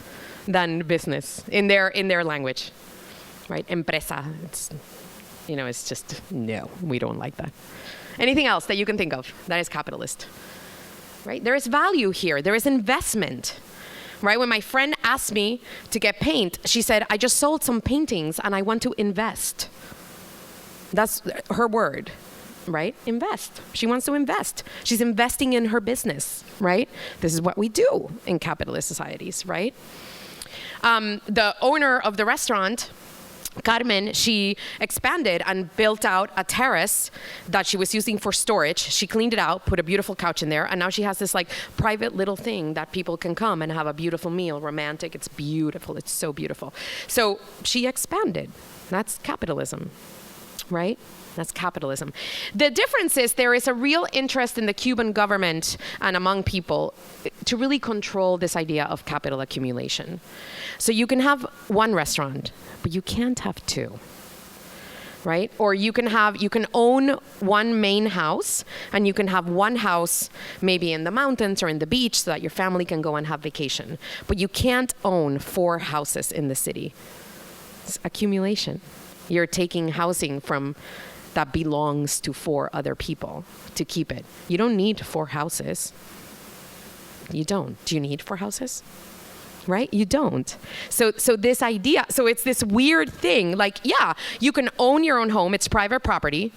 than business in their language, right? Empresa. It's just, no, we don't like that. Anything else that you can think of that is capitalist, right? There is value here. There is investment, right? When my friend asked me to get paint, she said, I just sold some paintings and I want to invest. That's her word, right? Invest. She wants to invest. She's investing in her business, right? This is what we do in capitalist societies, right? The owner of the restaurant, Carmen, she expanded and built out a terrace that she was using for storage. She cleaned it out, put a beautiful couch in there, and now she has this like private little thing that people can come and have a beautiful meal, romantic. It's beautiful. It's so beautiful. So she expanded. That's capitalism, right? That's capitalism. The difference is there is a real interest in the Cuban government and among people to really control this idea of capital accumulation. So you can have one restaurant, but you can't have two, right? Or you can own one main house, and you can have one house maybe in the mountains or in the beach so that your family can go and have vacation. But you can't own 4 houses in the city. It's accumulation. You're taking housing from that belongs to 4 other people to keep it. You don't need 4 houses. You don't. Do you need 4 houses? Right? You don't. So this idea, so it's this weird thing, like, yeah, you can own your own home. It's private property,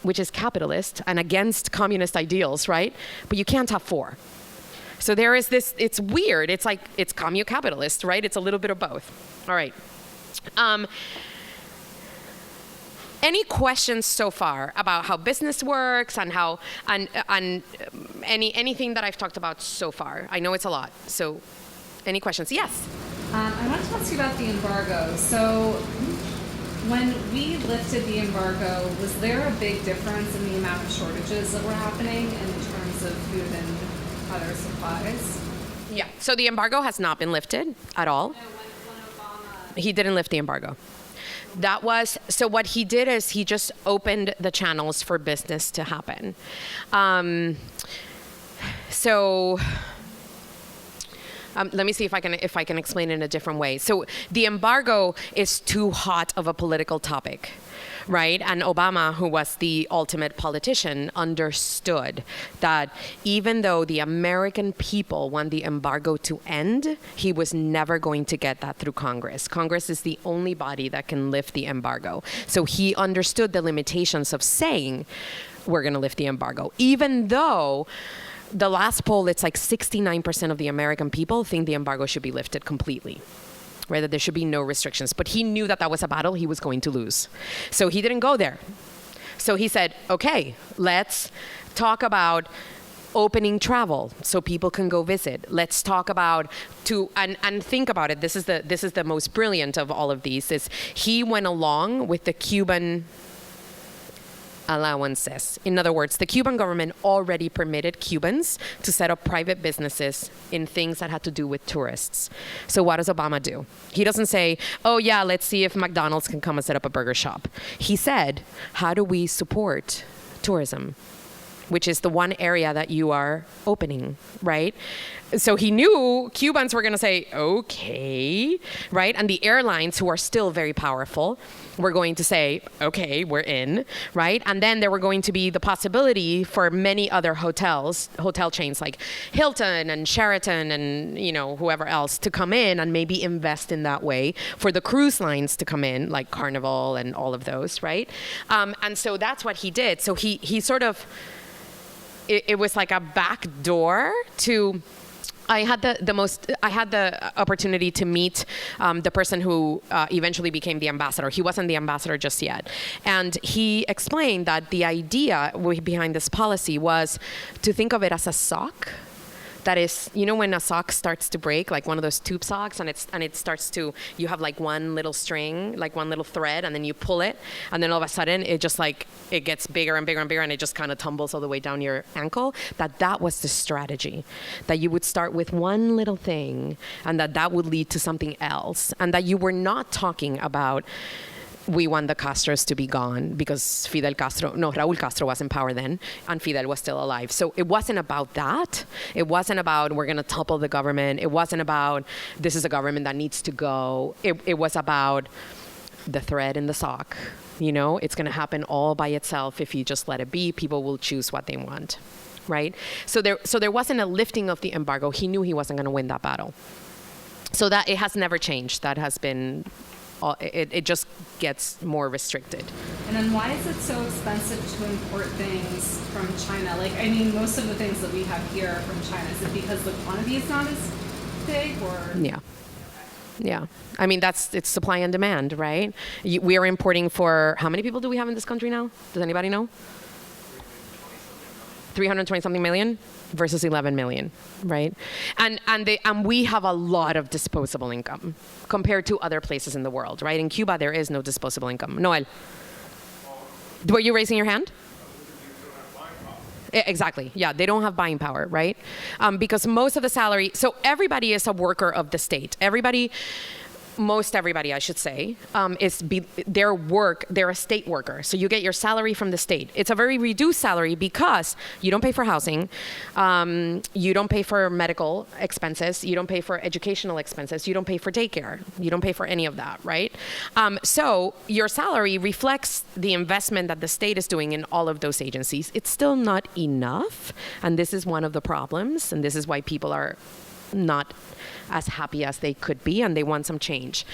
which is capitalist and against communist ideals, right? But you can't have 4. So there is this, it's weird. It's like, it's commu-capitalist, right? It's a little bit of both. All right. Any questions so far about how business works and how, and anything that I've talked about so far? I know it's a lot, so any questions? Yes? I wanted to ask you about the embargo. So when we lifted the embargo, was there a big difference in the amount of shortages that were happening in terms of food and other supplies? Yeah, so the embargo has not been lifted at all. No, when Obama... He didn't lift the embargo. So what he did is he just opened the channels for business to happen. Let me see if I can explain it in a different way. So the embargo is too hot of a political topic, right? And Obama, who was the ultimate politician, understood that even though the American people want the embargo to end, he was never going to get that through Congress. Congress is the only body that can lift the embargo. So he understood the limitations of saying, we're going to lift the embargo, even though the last poll, it's like 69% of the American people think the embargo should be lifted completely, right? That there should be no restrictions. But he knew that that was a battle he was going to lose. So he didn't go there. So he said, okay, let's talk about opening travel so people can go visit. Let's talk about and think about it. This is the most brilliant of all of these. Is he went along with the Cuban allowances. In other words, the Cuban government already permitted Cubans to set up private businesses in things that had to do with tourists. So what does Obama do? He doesn't say, oh yeah, let's see if McDonald's can come and set up a burger shop. He said, how do we support tourism, which is the one area that you are opening, right? So he knew Cubans were going to say, okay, right? And the airlines, who are still very powerful, were going to say, okay, we're in, right? And then there were going to be the possibility for many other hotel chains like Hilton and Sheraton and, whoever else to come in and maybe invest in that way, for the cruise lines to come in, like Carnival and all of those, right? And so that's what he did. So he sort of, it was like a back door to... I had the opportunity to meet the person who eventually became the ambassador. He wasn't the ambassador just yet. And he explained that the idea behind this policy was to think of it as a sock. That is, when a sock starts to break, like one of those tube socks, and it starts to, you have like one little string, like one little thread, and then you pull it, and then all of a sudden it just like, it gets bigger and bigger and bigger, and it just kind of tumbles all the way down your ankle. That was the strategy. That you would start with one little thing, and that would lead to something else, and that you were not talking about we want the Castros to be gone because Raul Castro was in power then, and Fidel was still alive. So it wasn't about that. It wasn't about we're going to topple the government. It wasn't about this is a government that needs to go. It was about the thread in the sock. You know, it's going to happen all by itself if you just let it be. People will choose what they want, right? So there wasn't a lifting of the embargo. He knew he wasn't going to win that battle. So that it has never changed. That has been, it just gets more restricted. And then why is it so expensive to import things from China? Like, I mean, most of the things that we have here are from China. Is it because the quantity is not as big, or? Yeah. Yeah. I mean, it's supply and demand, right? We are importing for, how many people do we have in this country now? Does anybody know? 320 something million versus 11 million, right? And we have a lot of disposable income compared to other places in the world, right? In Cuba, there is no disposable income. Noel, were you raising your hand? Exactly. Yeah, they don't have buying power, right? Because most of the salary, so everybody is a worker of the state. Most everybody, I should say, they're a state worker. So you get your salary from the state. It's a very reduced salary because you don't pay for housing, you don't pay for medical expenses, you don't pay for educational expenses, you don't pay for daycare, you don't pay for any of that, right? So your salary reflects the investment that the state is doing in all of those agencies. It's still not enough, and this is one of the problems, and this is why people are not as happy as they could be, and they want some change.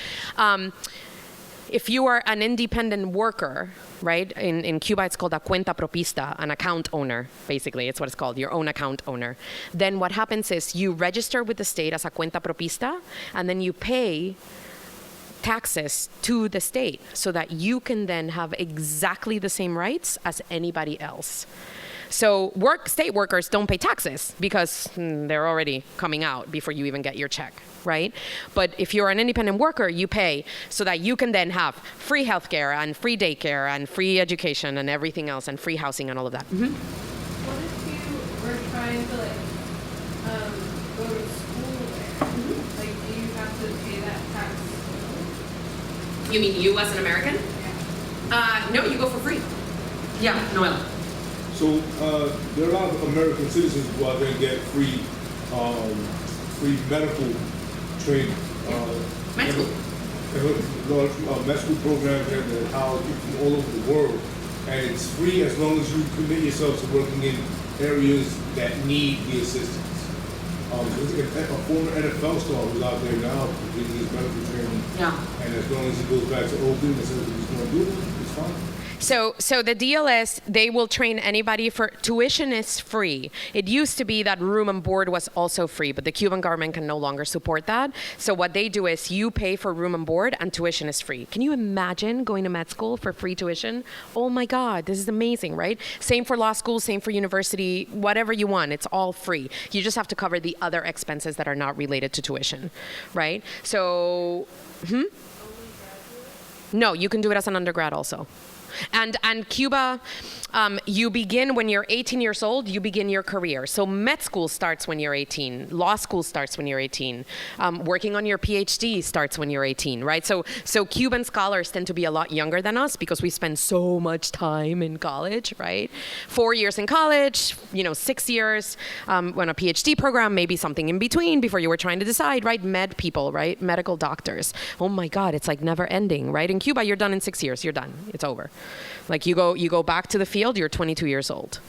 If you are an independent worker, right, in Cuba it's called a cuenta propista, an account owner, basically, it's what it's called, your own account owner. Then what happens is you register with the state as a cuenta propista, and then you pay taxes to the state so that you can then have exactly the same rights as anybody else. So state workers don't pay taxes because they're already coming out before you even get your check, right? But if you're an independent worker, you pay so that you can then have free healthcare and free daycare and free education and everything else and free housing and all of that. Mm-hmm. What if you were trying to go to school there? Mm-hmm. Like, do you have to pay that tax? You mean you as an American? Yeah. No, you go for free. Yeah, Noella. So there are a lot of American citizens who go out there and get free medical training. Med school. Med school programs and college from all over the world. And it's free as long as you commit yourself to working in areas that need the assistance. There's a former NFL star who's out there now getting his medical training. Yeah. And as long as he goes back to Oakland and says what he's going to do, it's fine. So the deal is they will train anybody for tuition is free. It used to be that room and board was also free, but the Cuban government can no longer support that. So what they do is you pay for room and board and tuition is free. Can you imagine going to med school for free tuition? Oh my God, this is amazing, right? Same for law school, same for university, whatever you want, it's all free. You just have to cover the other expenses that are not related to tuition, right? So, No, you can do it as an undergrad also. And Cuba, you begin when you're 18 years old, you begin your career. So med school starts when you're 18. Law school starts when you're 18. Working on your PhD starts when you're 18, right? So Cuban scholars tend to be a lot younger than us because we spend so much time in college, right? 4 years in college, 6 years on a PhD program, maybe something in between before you were trying to decide, right? Med people, right? Medical doctors. Oh my God, it's like never ending, right? In Cuba, you're done in 6 years. You're done. It's over. Like you go back to the field, you're 22 years old,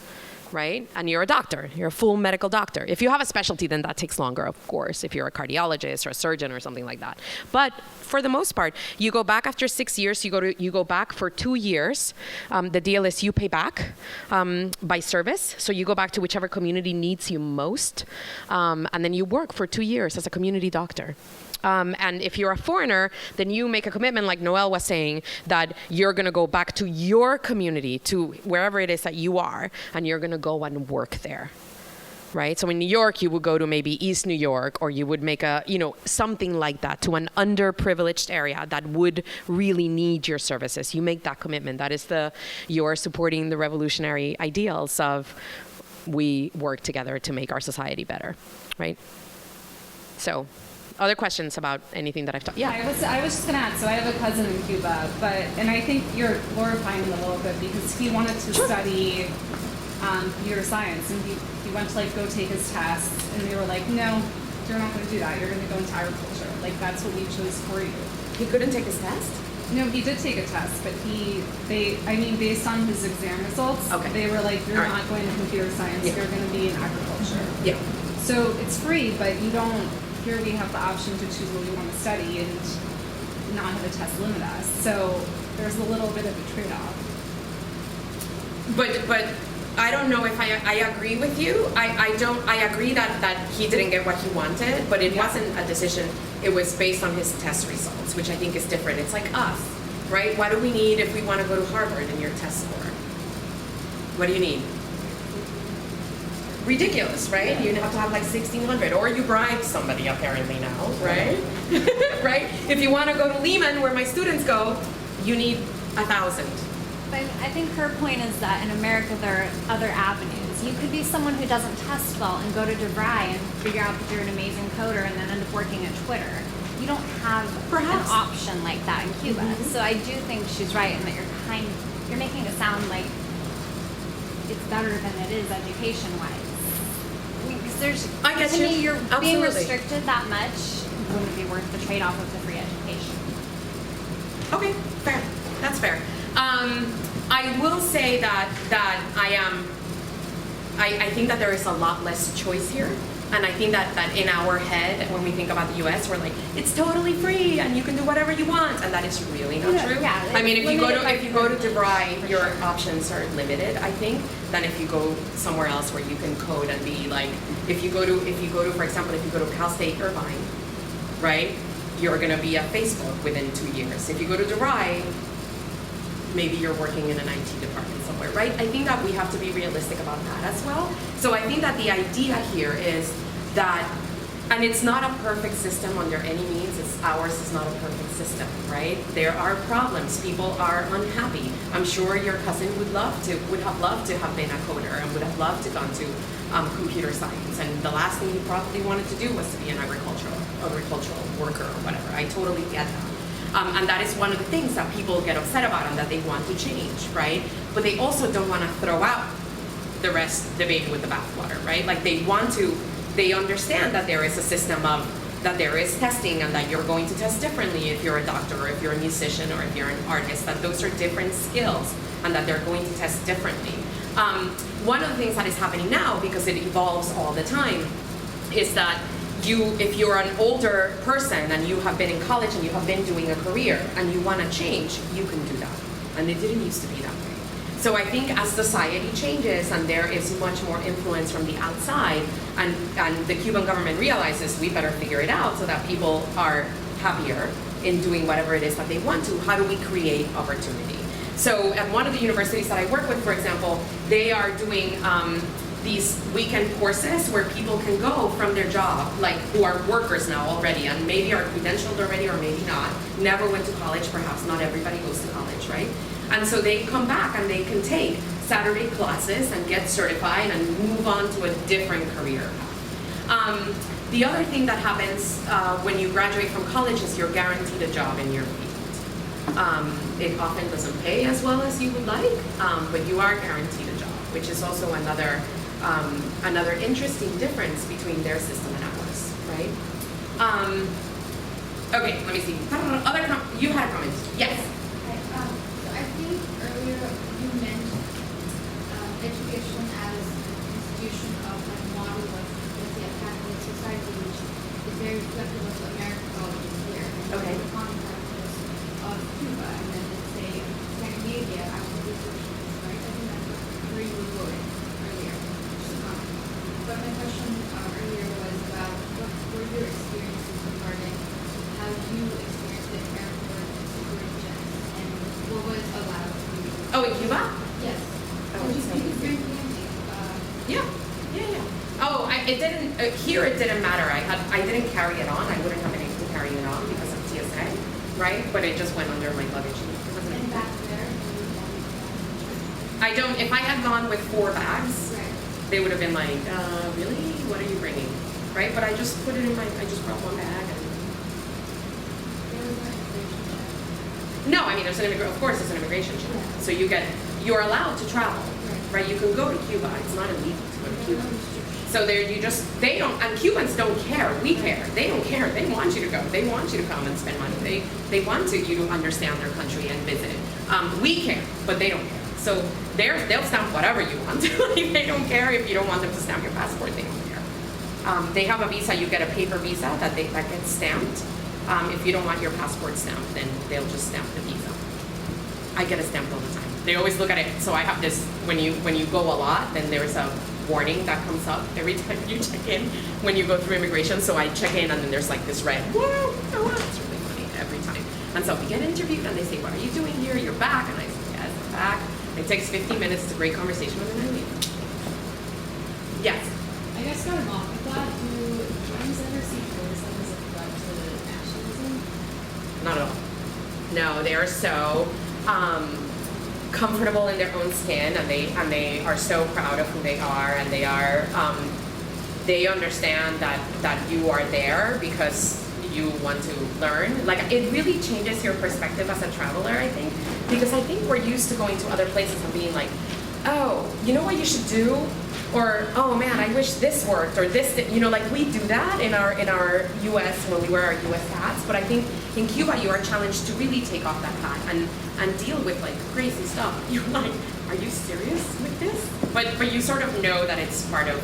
right? And you're a doctor, you're a full medical doctor. If you have a specialty, then that takes longer, of course, if you're a cardiologist or a surgeon or something like that. But for the most part, you go back after 6 years, you go back for 2 years. The deal is you pay back by service. So you go back to whichever community needs you most. And then you work for 2 years as a community doctor. And if you're a foreigner, then you make a commitment, like Noel was saying, that you're going to go back to your community, to wherever it is that you are, and you're going to go and work there, right? So in New York, you would go to maybe East New York, or you would make something like that to an underprivileged area that would really need your services. You make that commitment. That is you're supporting the revolutionary ideals of we work together to make our society better, right? So Other questions about anything that I've taught? Yeah. I was just gonna add. So I have a cousin in Cuba, and I think you're glorifying him a little bit because he wanted to study computer science, and he went to like go take his tests, and they were like, no, you're not going to do that. You're going to go into agriculture. Like that's what we chose for you. He couldn't take his test? No, he did take a test, but based on his exam results, Okay. they were like, you're All right. not going to computer science. Yeah. You're going to be in agriculture. Yeah. So it's free, but you don't. Here we have the option to choose what we want to study and not have a test limit us. So there's a little bit of a trade-off. But I don't know if I agree with you. I agree that he didn't get what he wanted, but it wasn't a decision. It was based on his test results, which I think is different. It's like us, right? What do we need if we want to go to Harvard in your test score? What do you need? Ridiculous, right? You have to have like 1,600, or you bribe somebody apparently now, right? Right? If you want to go to Lehman, where my students go, you need 1,000. But I think her point is that in America there are other avenues. You could be someone who doesn't test well and go to DeVry and figure out that you're an amazing coder and then end up working at Twitter. You don't have Perhaps. an option like that in Cuba. So I do think she's right in that you're making it sound like it's better than it is education-wise. Because there's, I get to you. me, you're being Absolutely. restricted that much wouldn't be worth the trade-off of the free education. Okay, fair. That's fair. I will say that I think that there is a lot less choice here, and I think that in our head, when we think about the U.S., we're like, it's totally free and you can do whatever you want, and that is really not true. Yeah, I mean, if you go to limited DeVry, your options are limited, I think, than if you go somewhere else where you can code and be like, if you go to for example, if you go to Cal State Irvine, right, you're going to be at Facebook within 2 years. If you go to DeVry, maybe you're working in an IT department somewhere, right? I think that we have to be realistic about that as well. So I think that the idea here is that, and it's not a perfect system under any means, ours is not a perfect system, right? There are problems, people are unhappy. I'm sure your cousin would have loved to have been a coder and would have loved to gone to computer science, and the last thing he probably wanted to do was to be an agricultural worker or whatever. I totally get that. And that is one of the things that people get upset about and that they want to change, right? But they also don't want to throw out the baby with the bathwater, right? Like they understand that there is a system that there is testing and that you're going to test differently if you're a doctor or if you're a musician or if you're an artist, that those are different skills and that they're going to test differently. One of the things that is happening now, because it evolves all the time, is that if you're an older person and you have been in college and you have been doing a career and you want to change, you can do that. And it didn't used to be that way. So I think as society changes and there is much more influence from the outside, and the Cuban government realizes we better figure it out so that people are happier in doing whatever it is that they want to, how do we create opportunity? So at one of the universities that I work with, for example, they are doing these weekend courses where people can go from their job, like who are workers now already and maybe are credentialed already or maybe not, never went to college, perhaps not everybody goes to college, right? And so they come back and they can take Saturday classes and get certified and move on to a different career path. The other thing that happens when you graduate from college is you're guaranteed a job in your field. It often doesn't pay as well as you would like, but you are guaranteed a job, which is also another interesting difference between their system and ours, right? Okay, let me see. You had a comment. Yes. So I think earlier you meant education as an institution of like model of, let's say, a capitalist society, which is very reflective of the American colleges here. And Okay. the context of Cuba, and then let's say Scandinavia, actual resourcefulness, right? I think that's where you were going earlier. Just a comment. But my question earlier was about what were your experiences regarding how you experienced the airport security checks and what was allowed for you? Oh, in Cuba? Yes. Oh, Could you so- speak it very clearly? Yeah. Oh, it didn't. Here, it didn't matter. I didn't carry it on. I wouldn't have been able to carry it on because of TSA, right? But it just went under my luggage. It wasn't- And back there, you I don't. If I had gone with 4 bags, right. they would have been like, really? What are you bringing? Right? But I just put it in I just brought 1 bag and No, I mean, there's of course there's an immigration check. So you're allowed to travel, right? You can go to Cuba. It's not illegal to go to Cuba. So they don't, and Cubans don't care. We care. They don't care. They want you to go. They want you to come and spend money. They want you to understand their country and visit. We care, but they don't care. So they'll stamp whatever you want. Like, they don't care if you don't want them to stamp your passport. They don't care. They have a visa. You get a paper visa that gets stamped. If you don't want your passport stamped, then they'll just stamp the visa. I get it stamped all the time. They always look at it. So I have this, when you go a lot, then there's a warning that comes up every time you check in when you go through immigration. So I check in and then there's like this red, whoa, it's really funny every time. And so we get interviewed and they say, what are you doing here? You're back. And I say, yes, I'm back. It takes 15 minutes. It's a great conversation and then I leave. Yes? I guess starting off with that, do Cubans ever see tourism as a threat to nationalism? Not at all. No, they are so comfortable in their own skin, and they are so proud of who they are, and they understand that you are there because you want to learn. Like, it really changes your perspective as a traveler, I think, because I think we're used to going to other places and being like, oh, you know what you should do? Or, oh man, I wish this worked, or this, like we do that in our U.S. when we wear our U.S. hats. But I think in Cuba you are challenged to really take off that hat and deal with like crazy stuff. You're like, are you serious with this? But you sort of know that it's part of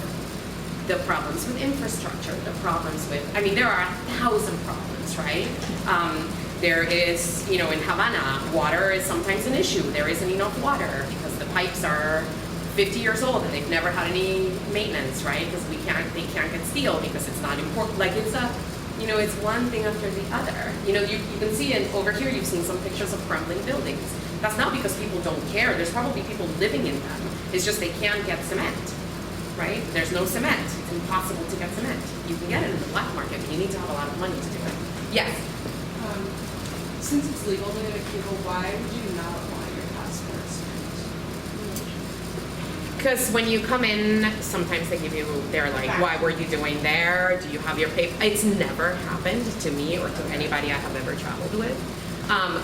the problems with infrastructure, the problems with, I mean, there are 1,000 problems, right? There is, in Havana, water is sometimes an issue. There isn't enough water because the pipes are 50 years old and they've never had any maintenance, right? Because they can't get steel because it's not important. Like it's it's one thing after the other. You can see over here, you've seen some pictures of crumbling buildings. That's not because people don't care. There's probably people living in them. It's just they can't get cement, right? There's no cement. It's impossible to get cement. You can get it in the black market, but you need to have a lot of money to do it. Yes? Since it's legal to go to Cuba, why would you not want your passport stamped? Because when you come in, sometimes they're like, why were you doing there? Do you have your paper? It's never happened to me or to anybody I have ever traveled with.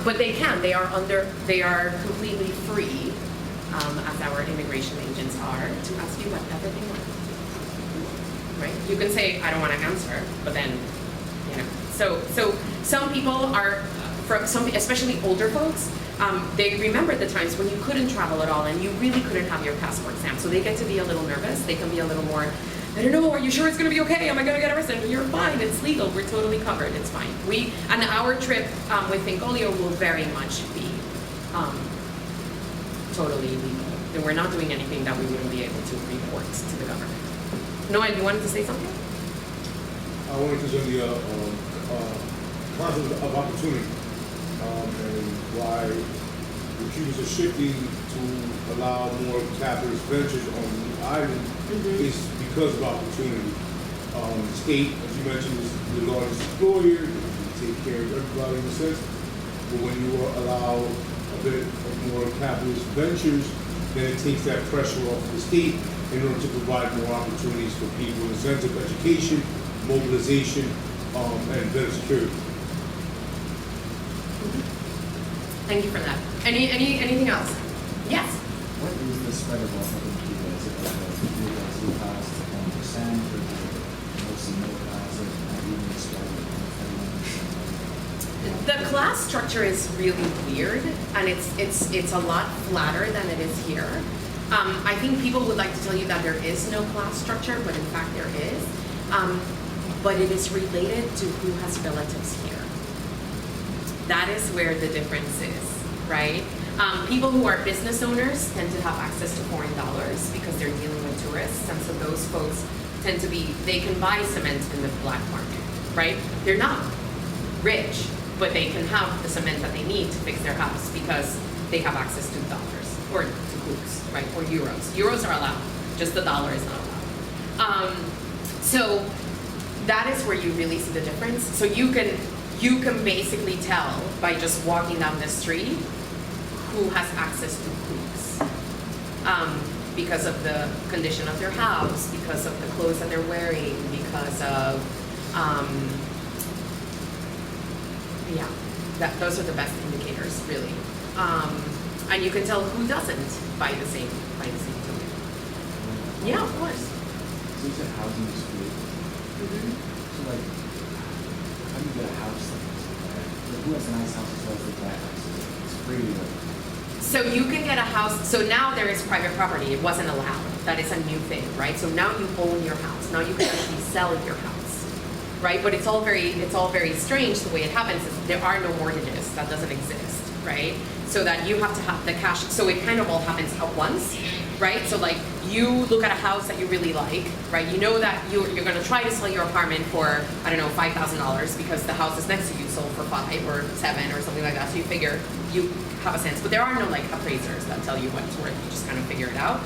But they are completely free, as our immigration agents are, to ask you whatever they want. Right? You can say, I don't want to answer, but then, So some people are, especially older folks, they remember the times when you couldn't travel at all and you really couldn't have your passport stamped. So they get to be a little nervous. They can be a little more, I don't know, are you sure it's going to be okay? Am I going to get arrested? You're fine. It's legal. We're totally covered. It's fine. And our trip with ThinkOlio will very much be totally legal. And we're not doing anything that we wouldn't be able to report to the government. Noah, you wanted to say something? I wanted to show the concept of opportunity and why the Cubans are shifting to allow more capitalist ventures on the island is because of opportunity. The state, as you mentioned, is the largest employer. They take care of everybody in a sense. But when you allow a bit of more capitalist ventures, then it takes that pressure off the state in order to provide more opportunities for people in the sense of education, mobilization, and better security. Thank you for that. Anything else? Yes? What is the spread of wealth in Cuba? Is it like a middle class to 1%, or is it mostly middle class, or not even the spread of The class structure is really weird, and it's a lot flatter than it is here. I think people would like to tell you that there is no class structure, but in fact there is. But it is related to who has relatives here. That is where the difference is, right? People who are business owners tend to have access to foreign dollars because they're dealing with tourists, and so those folks tend to they can buy cement in the black market, right? They're not rich, but they can have the cement that they need to fix their house because they have access to dollars, or to coups, right, or euros. Euros are allowed, just the dollar is not allowed. So that is where you really see the difference. So you can basically tell by just walking down the street who has access to coups. Because of the condition of their house, because of the clothes that they're wearing, because of, those are the best indicators, really. And you can tell who doesn't by the same token. Yeah, of course. So you said housing is free. So like, how do you get a house like this? Like, who has a nice house as well as the bad house? It's free. Like, So you can get a house. So now there is private property. It wasn't allowed. That is a new thing, right? So now you own your house. Now you can actually sell your house, right? But it's all very strange. The way it happens is there are no mortgages. That doesn't exist, right? So that you have to have the cash. So it kind of all happens at once, right? So like you look at a house that you really like, right? You know that you're going to try to sell your apartment for, I don't know, $5,000 because the house is next to you sold for 5 or 7 or something like that. So you figure you have a sense, but there are no like appraisers that tell you what it's worth. You just kind of figure it out.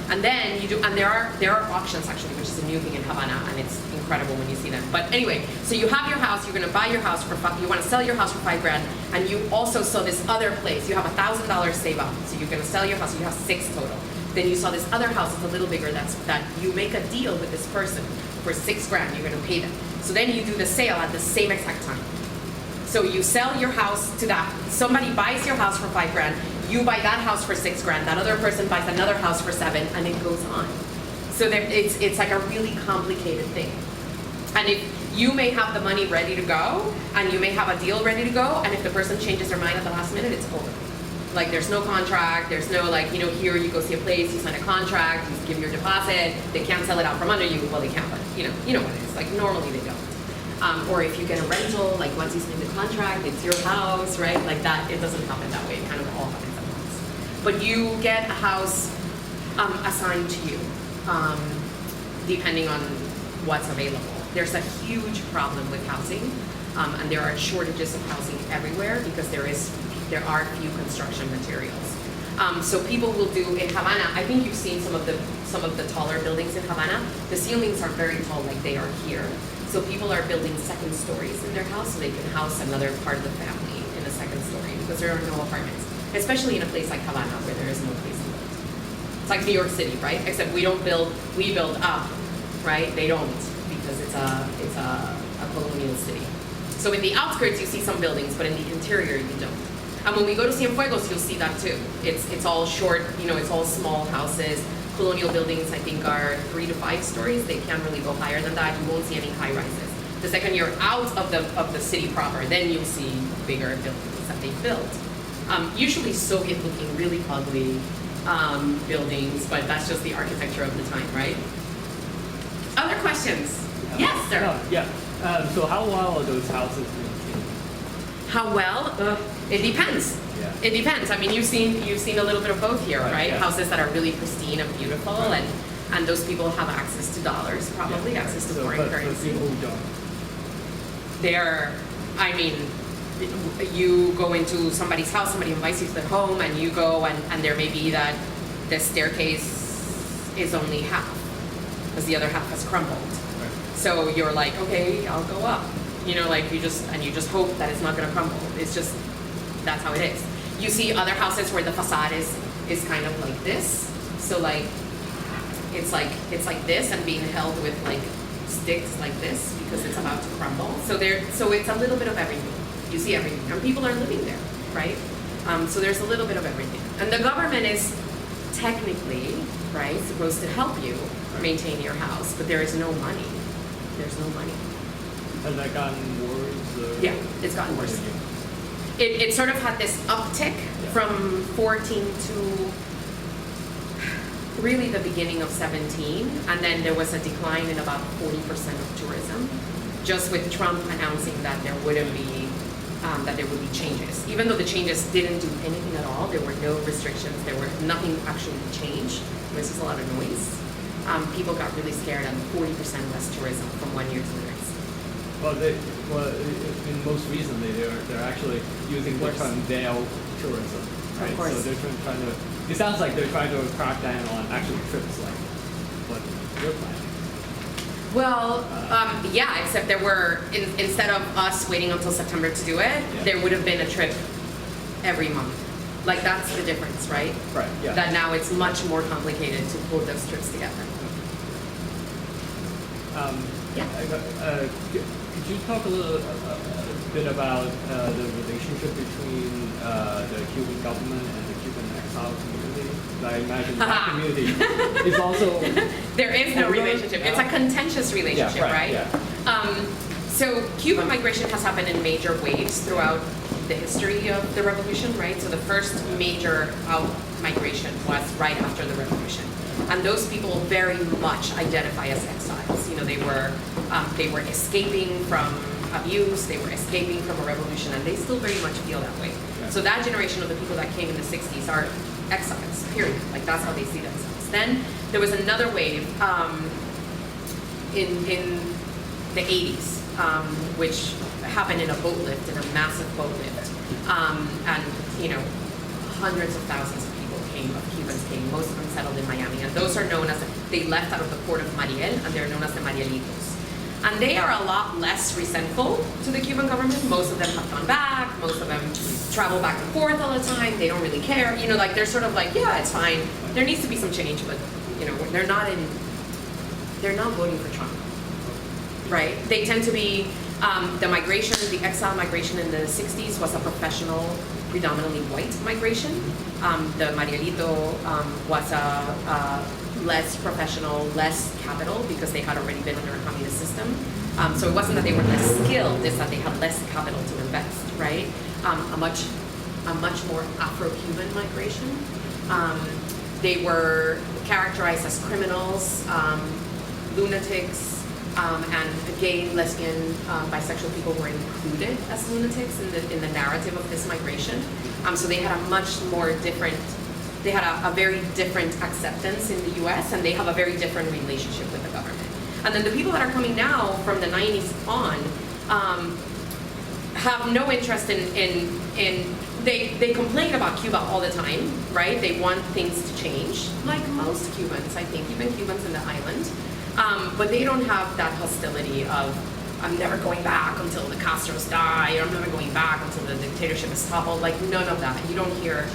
And then you do, and there are auctions actually, which is a new thing in Havana, and it's incredible when you see them. But anyway, so you have your house, you're going to buy your house for you want to sell your house for $5,000, and you also saw this other place. You have $1,000 save up, so you're going to sell your house. You have 6 total. Then you saw this other house that's a little bigger. That you make a deal with this person for $6,000. You're going to pay them. So then you do the sale at the same exact time. So you sell your house to that. Somebody buys your house for $5,000. You buy that house for $6,000. That other person buys another house for $7,000, and it goes on. So it's like a really complicated thing. And if you may have the money ready to go, and you may have a deal ready to go, and if the person changes their mind at the last minute, it's over. Like there's no contract, there's no like, here you go see a place, you sign a contract, you give your deposit, they can't sell it out from under you. Well, they can, but you know what it is. Like normally they don't. Or if you get a rental, like once you sign the contract, it's your house, right? Like that, it doesn't happen that way. It kind of all happens at once. But you get a house assigned to you, depending on what's available. There's a huge problem with housing, and there are shortages of housing everywhere because there are few construction materials. So people will do in Havana. I think you've seen some of the taller buildings in Havana. The ceilings are very tall, like they are here. So people are building second stories in their house so they can house another part of the family in a second story because there are no apartments, especially in a place like Havana where there is no place to build. It's like New York City, right? Except we build up, right? They don't because it's a colonial city. So in the outskirts you see some buildings, but in the interior you don't. And when we go to Cienfuegos, you'll see that too. It's all short, it's all small houses. Colonial buildings, I think, are 3 to 5 stories. They can't really go higher than that. You won't see any high rises. The second you're out of the city proper, then you'll see bigger buildings that they built. Usually Soviet-looking, really ugly buildings, but that's just the architecture of the time, right? Other questions? Yes, sir. No, yeah. So how well are those houses maintained? How well? It depends. Yeah. It depends. I mean, you've seen a little bit of both here, right? Yeah. Houses that are really pristine and beautiful, and those people have access to dollars, probably access to foreign currency. People who don't. You go into somebody's house, somebody invites you to their home, and you go, and there may be that the staircase is only half, because the other half has crumbled. Right. So you're like, okay, I'll go up. You just hope that it's not going to crumble. It's just, that's how it is. You see other houses where the facade is kind of like this. So like, it's like this and being held with like sticks like this because it's about to crumble. So it's a little bit of everything. You see everything, and people are living there, right? So there's a little bit of everything. And the government is technically, right, supposed to help you maintain your house, but there is no money. There's no money. Has that gotten worse? Yeah, it's gotten worse. It sort of had this uptick from 14 to really the beginning of 17, and then there was a decline in about 40% of tourism, just with Trump announcing that there would be changes. Even though the changes didn't do anything at all, there were no restrictions, there were nothing actually changed. There was just a lot of noise. People got really scared, and 40% less tourism from one year to the next. Most recently, they're actually using the term veil tourism, right? Of course. So they're trying to. It sounds like they're trying to crack down on actual trips, like what you're planning. Well, yeah, except there were, instead of us waiting until September to do it, there would have been a trip every month. Like, that's the difference, right? Right, yeah. That now it's much more complicated to pull those trips together. Yeah. Could you talk a little bit about the relationship between the Cuban government and the Cuban exile community? I imagine that community is also... There is no relationship. It's a contentious relationship, Yeah, right? Yeah. So Cuban migration has happened in major waves throughout the history of the revolution, right? So the first major out migration was right after the revolution. And those people very much identify as exiles. You know, they were escaping from abuse, they were escaping from a revolution, and they still very much feel that way. Yeah. So that generation of the people that came in the 60s are exiles, period. Like, that's how they see themselves. Then there was another wave in the 80s, which happened in a boat lift, in a massive boat lift. And, you know, hundreds of thousands of people Cubans came, most of them settled in Miami. And those are known as, they left out of the port of Mariel, and they're known as the Marielitos. And they are a lot less resentful to the Cuban government. Most of them have gone back. Most of them travel back and forth all the time. They don't really care. You know, like, they're sort of like, yeah, it's fine. There needs to be some change, but, you know, they're not voting for Trump, right? They tend to be, the migration, the exile migration in the 60s was a professional, predominantly white migration. The Marielito was a less professional, less capital, because they had already been under a communist system. So it wasn't that they were less skilled, it's that they had less capital to invest, right? A much more Afro-Cuban migration. They were characterized as criminals, lunatics, and gay, lesbian, bisexual people were included as lunatics in the narrative of this migration. So they had a much more different, they had a very different acceptance in the US, and they have a very different relationship with the government. And then the people that are coming now from the 90s on have no interest in they complain about Cuba all the time, right? They want things to change, like most Cubans, I think, even Cubans in the island. But they don't have that hostility of, I'm never going back until the Castros die, or I'm never going back until the dictatorship is toppled. Like, none of that. You don't hear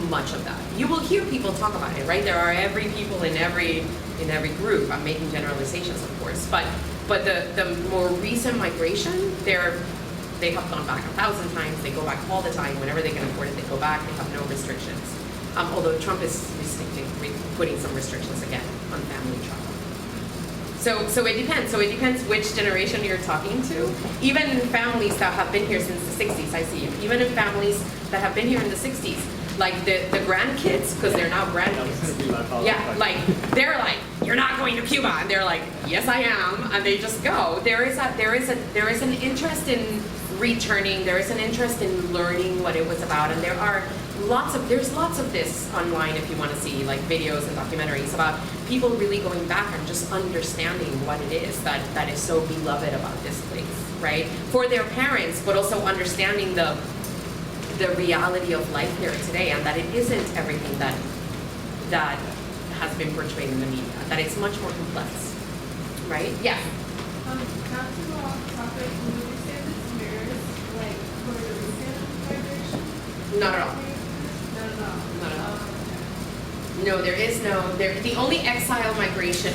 much of that. You will hear people talk about it, right? There are every people in every group. I'm making generalizations, of course, but the more recent migration, they have gone back 1,000 times. They go back all the time. Whenever they can afford it, they go back. They have no restrictions. Although Trump is putting some restrictions again on family travel. So it depends. So it depends which generation you're talking to. Even in families that have been here since the 60s, I see you. Even in families that have been here in the 60s, like the grandkids, because they're now grandkids. Yeah, like, they're like, you're not going to Cuba, and they're like, yes, I am, and they just go. There is an interest in returning. There is an interest in learning what it was about, and there's lots of this online if you want to see, like, videos and documentaries about people really going back and just understanding what it is that is so beloved about this place, right? For their parents, but also understanding the reality of life here today, and that it isn't everything that has been portrayed in the media, that it's much more complex, right? Yeah. Not to go off topic, would you say this mirrors like Puerto Rican migration? Not at all. Not at all. Not at all. Okay. No, there is no. The only exile migration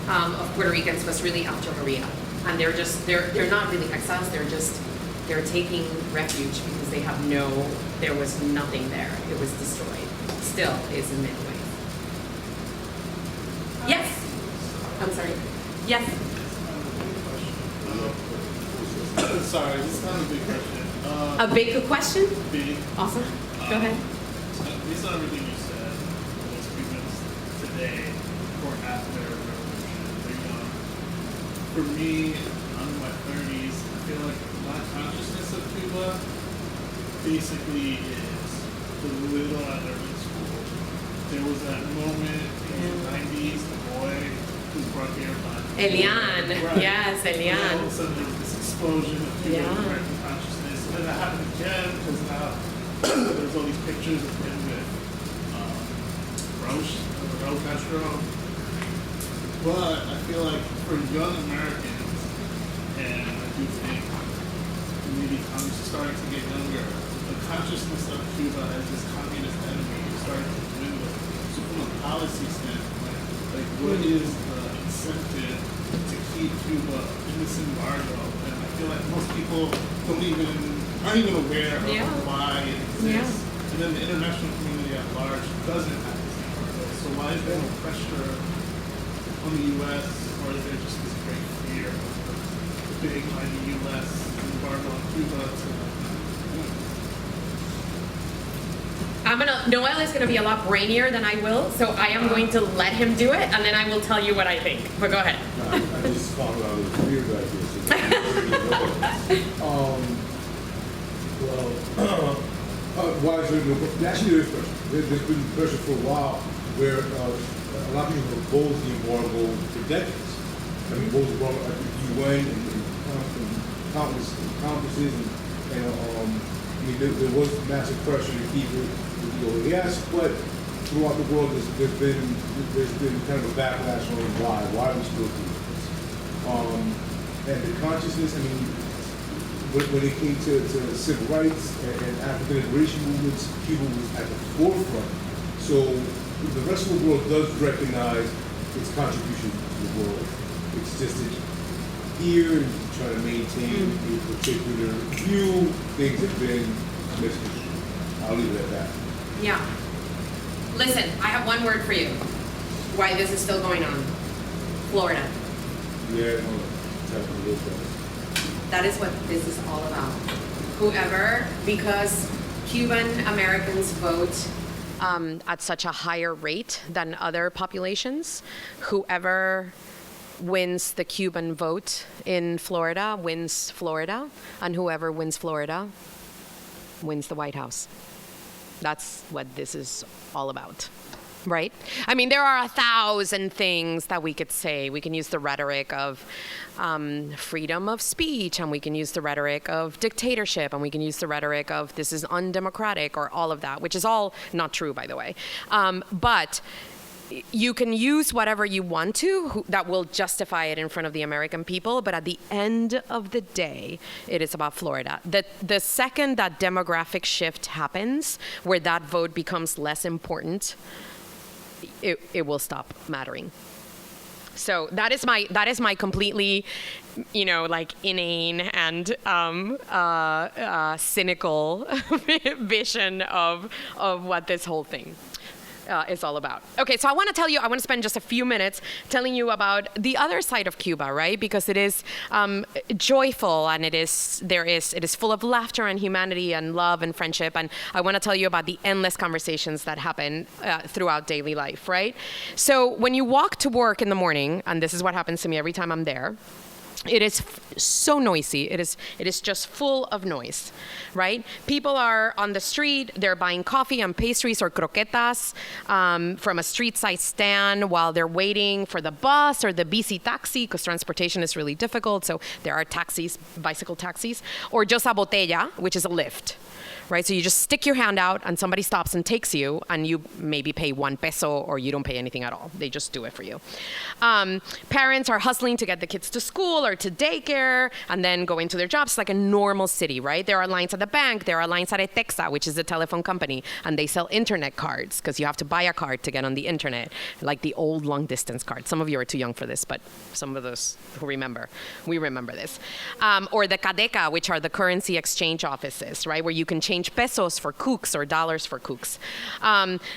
of Puerto Ricans was really after Maria, and they're not really exiles. They're taking refuge because there was nothing there. It was destroyed. Still is in many ways. Yes. I'm sorry. Yes. Sorry, this is not a big question. A big question? Big. Awesome. Go ahead. Based on everything you said, most Cubans today or after the revolution, they're young. For me, I'm in my 30s. I feel like my consciousness of Cuba basically is the little I learned in school. There was that moment in the 90s, the boy who brought here by Elian. Right. Yes, Elian. And all of a sudden there was this explosion of Cuban Yeah. American consciousness. And then that happened again because now there's all these pictures of him with Fidel Castro. But I feel like for young Americans, and I do think maybe Congress is starting to get younger, the consciousness of Cuba as this communist enemy is starting to dwindle. So from a policy standpoint, like what is the incentive to keep Cuba in this embargo? And I feel like most people aren't even aware of why it exists. And then the international community at large doesn't have this embargo. So why is there no pressure on the U.S. or is there just this great fear of the big mighty U.S. embargo on Cuba Noel is gonna be a lot brainier than I will, so I am going to let him do it, and then I will tell you what I think. But go ahead. I just found out it was weird idea. Why is there no? Actually, there's pressure. There's been pressure for a while where a lot of people have opposed the embargo for decades. I mean, opposed the embargo at the UN and countless conferences and I mean, there was massive pressure to keep it with the OAS, but throughout the world, there's been kind of a backlash on why are we still doing this? And the consciousness, I mean, when it came to civil rights and African liberation movements, Cuba was at the forefront. So the rest of the world does recognize its contribution to the world. It's just that here, trying to maintain a particular view, things have been misconstrued. I'll leave it at that. Yeah. Listen, I have one word for you. Why this is still going on. Florida. Yeah, no, definitely. That is what this is all about. Whoever, because Cuban Americans vote at such a higher rate than other populations, whoever wins the Cuban vote in Florida wins Florida, and whoever wins Florida wins the White House. That's what this is all about. Right? I mean, there are 1,000 things that we could say. We can use the rhetoric of freedom of speech, and we can use the rhetoric of dictatorship, and we can use the rhetoric of this is undemocratic, or all of that, which is all not true, by the way. But you can use whatever you want to that will justify it in front of the American people, but at the end of the day, it is about Florida. The second that demographic shift happens, where that vote becomes less important, it will stop mattering. So that is my completely, like inane and cynical vision of what this whole thing is all about. Okay, so I want to spend just a few minutes telling you about the other side of Cuba, right? Because it is joyful, and it is full of laughter and humanity and love and friendship. And I want to tell you about the endless conversations that happen throughout daily life, right? So when you walk to work in the morning, and this is what happens to me every time I'm there, it is so noisy. It is just full of noise, right? People are on the street. They're buying coffee and pastries or croquetas from a street side stand while they're waiting for the bus or the bici taxi, because transportation is really difficult. So there are taxis, bicycle taxis, or just a botella, which is a lift. Right? So you just stick your hand out and somebody stops and takes you, and you maybe pay 1 peso or you don't pay anything at all. They just do it for you. Parents are hustling to get the kids to school or to daycare and then go into their jobs. It's like a normal city, right? There are lines at the bank. There are lines at Etexa, which is a telephone company, and they sell internet cards because you have to buy a card to get on the internet, like the old long distance cards. Some of you are too young for this, but some of those who remember, we remember this. Or the Cadeca, which are the currency exchange offices, right? Where you can change pesos for cooks or dollars for cooks.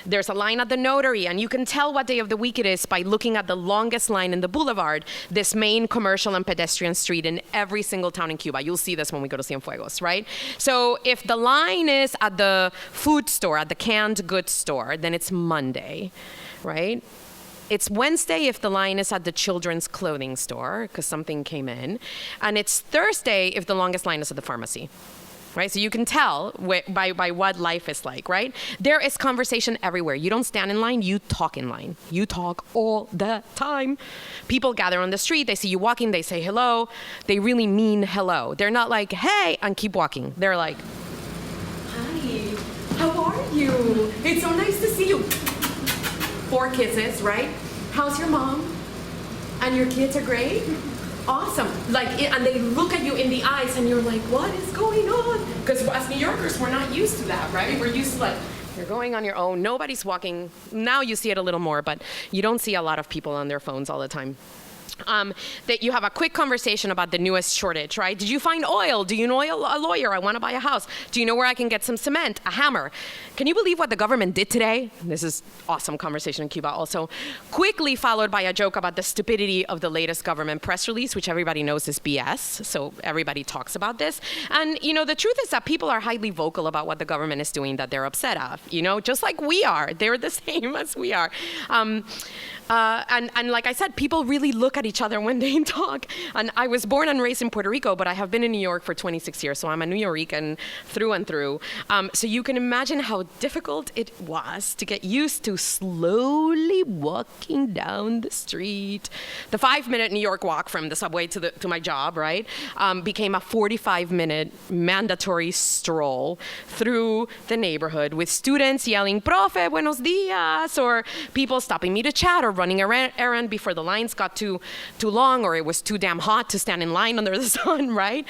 There's a line at the notary, and you can tell what day of the week it is by looking at the longest line in the boulevard, this main commercial and pedestrian street in every single town in Cuba. You'll see this when we go to Cienfuegos, right? So if the line is at the food store, at the canned goods store, then it's Monday, right? It's Wednesday if the line is at the children's clothing store because something came in. And it's Thursday if the longest line is at the pharmacy. Right? So you can tell by what life is like, right? There is conversation everywhere. You don't stand in line, you talk in line. You talk all the time. People gather on the street, they see you walking, they say hello. They really mean hello. They're not like, hey, and keep walking. They're like, hi, how are you? It's so nice to see you. 4 kisses, right? How's your mom? And your kids are great? Awesome. And they look at you in the eyes and you're like, what is going on? Because as New Yorkers, we're not used to that, right? We're used to you're going on your own. Nobody's walking. Now you see it a little more, but you don't see a lot of people on their phones all the time. that you have a quick conversation about the newest shortage, right? Did you find oil? Do you know a lawyer? I want to buy a house. Do you know where I can get some cement, a hammer? Can you believe what the government did today? This is awesome conversation in Cuba also. Quickly followed by a joke about the stupidity of the latest government press release, which everybody knows is BS. So everybody talks about this. And, the truth is that people are highly vocal about what the government is doing that they're upset of, just like we are. They're the same as we are. And like I said, people really look at each other when they talk. And I was born and raised in Puerto Rico, but I have been in New York for 26 years, so I'm a New Yorican through and through. So you can imagine how difficult it was to get used to slowly walking down the street. The 5-minute New York walk from the subway to my job, right, became a 45-minute mandatory stroll through the neighborhood with students yelling, "Profe, buenos dias," or people stopping me to chat or running an errand before the lines got too long or it was too damn hot to stand in line under the sun, right?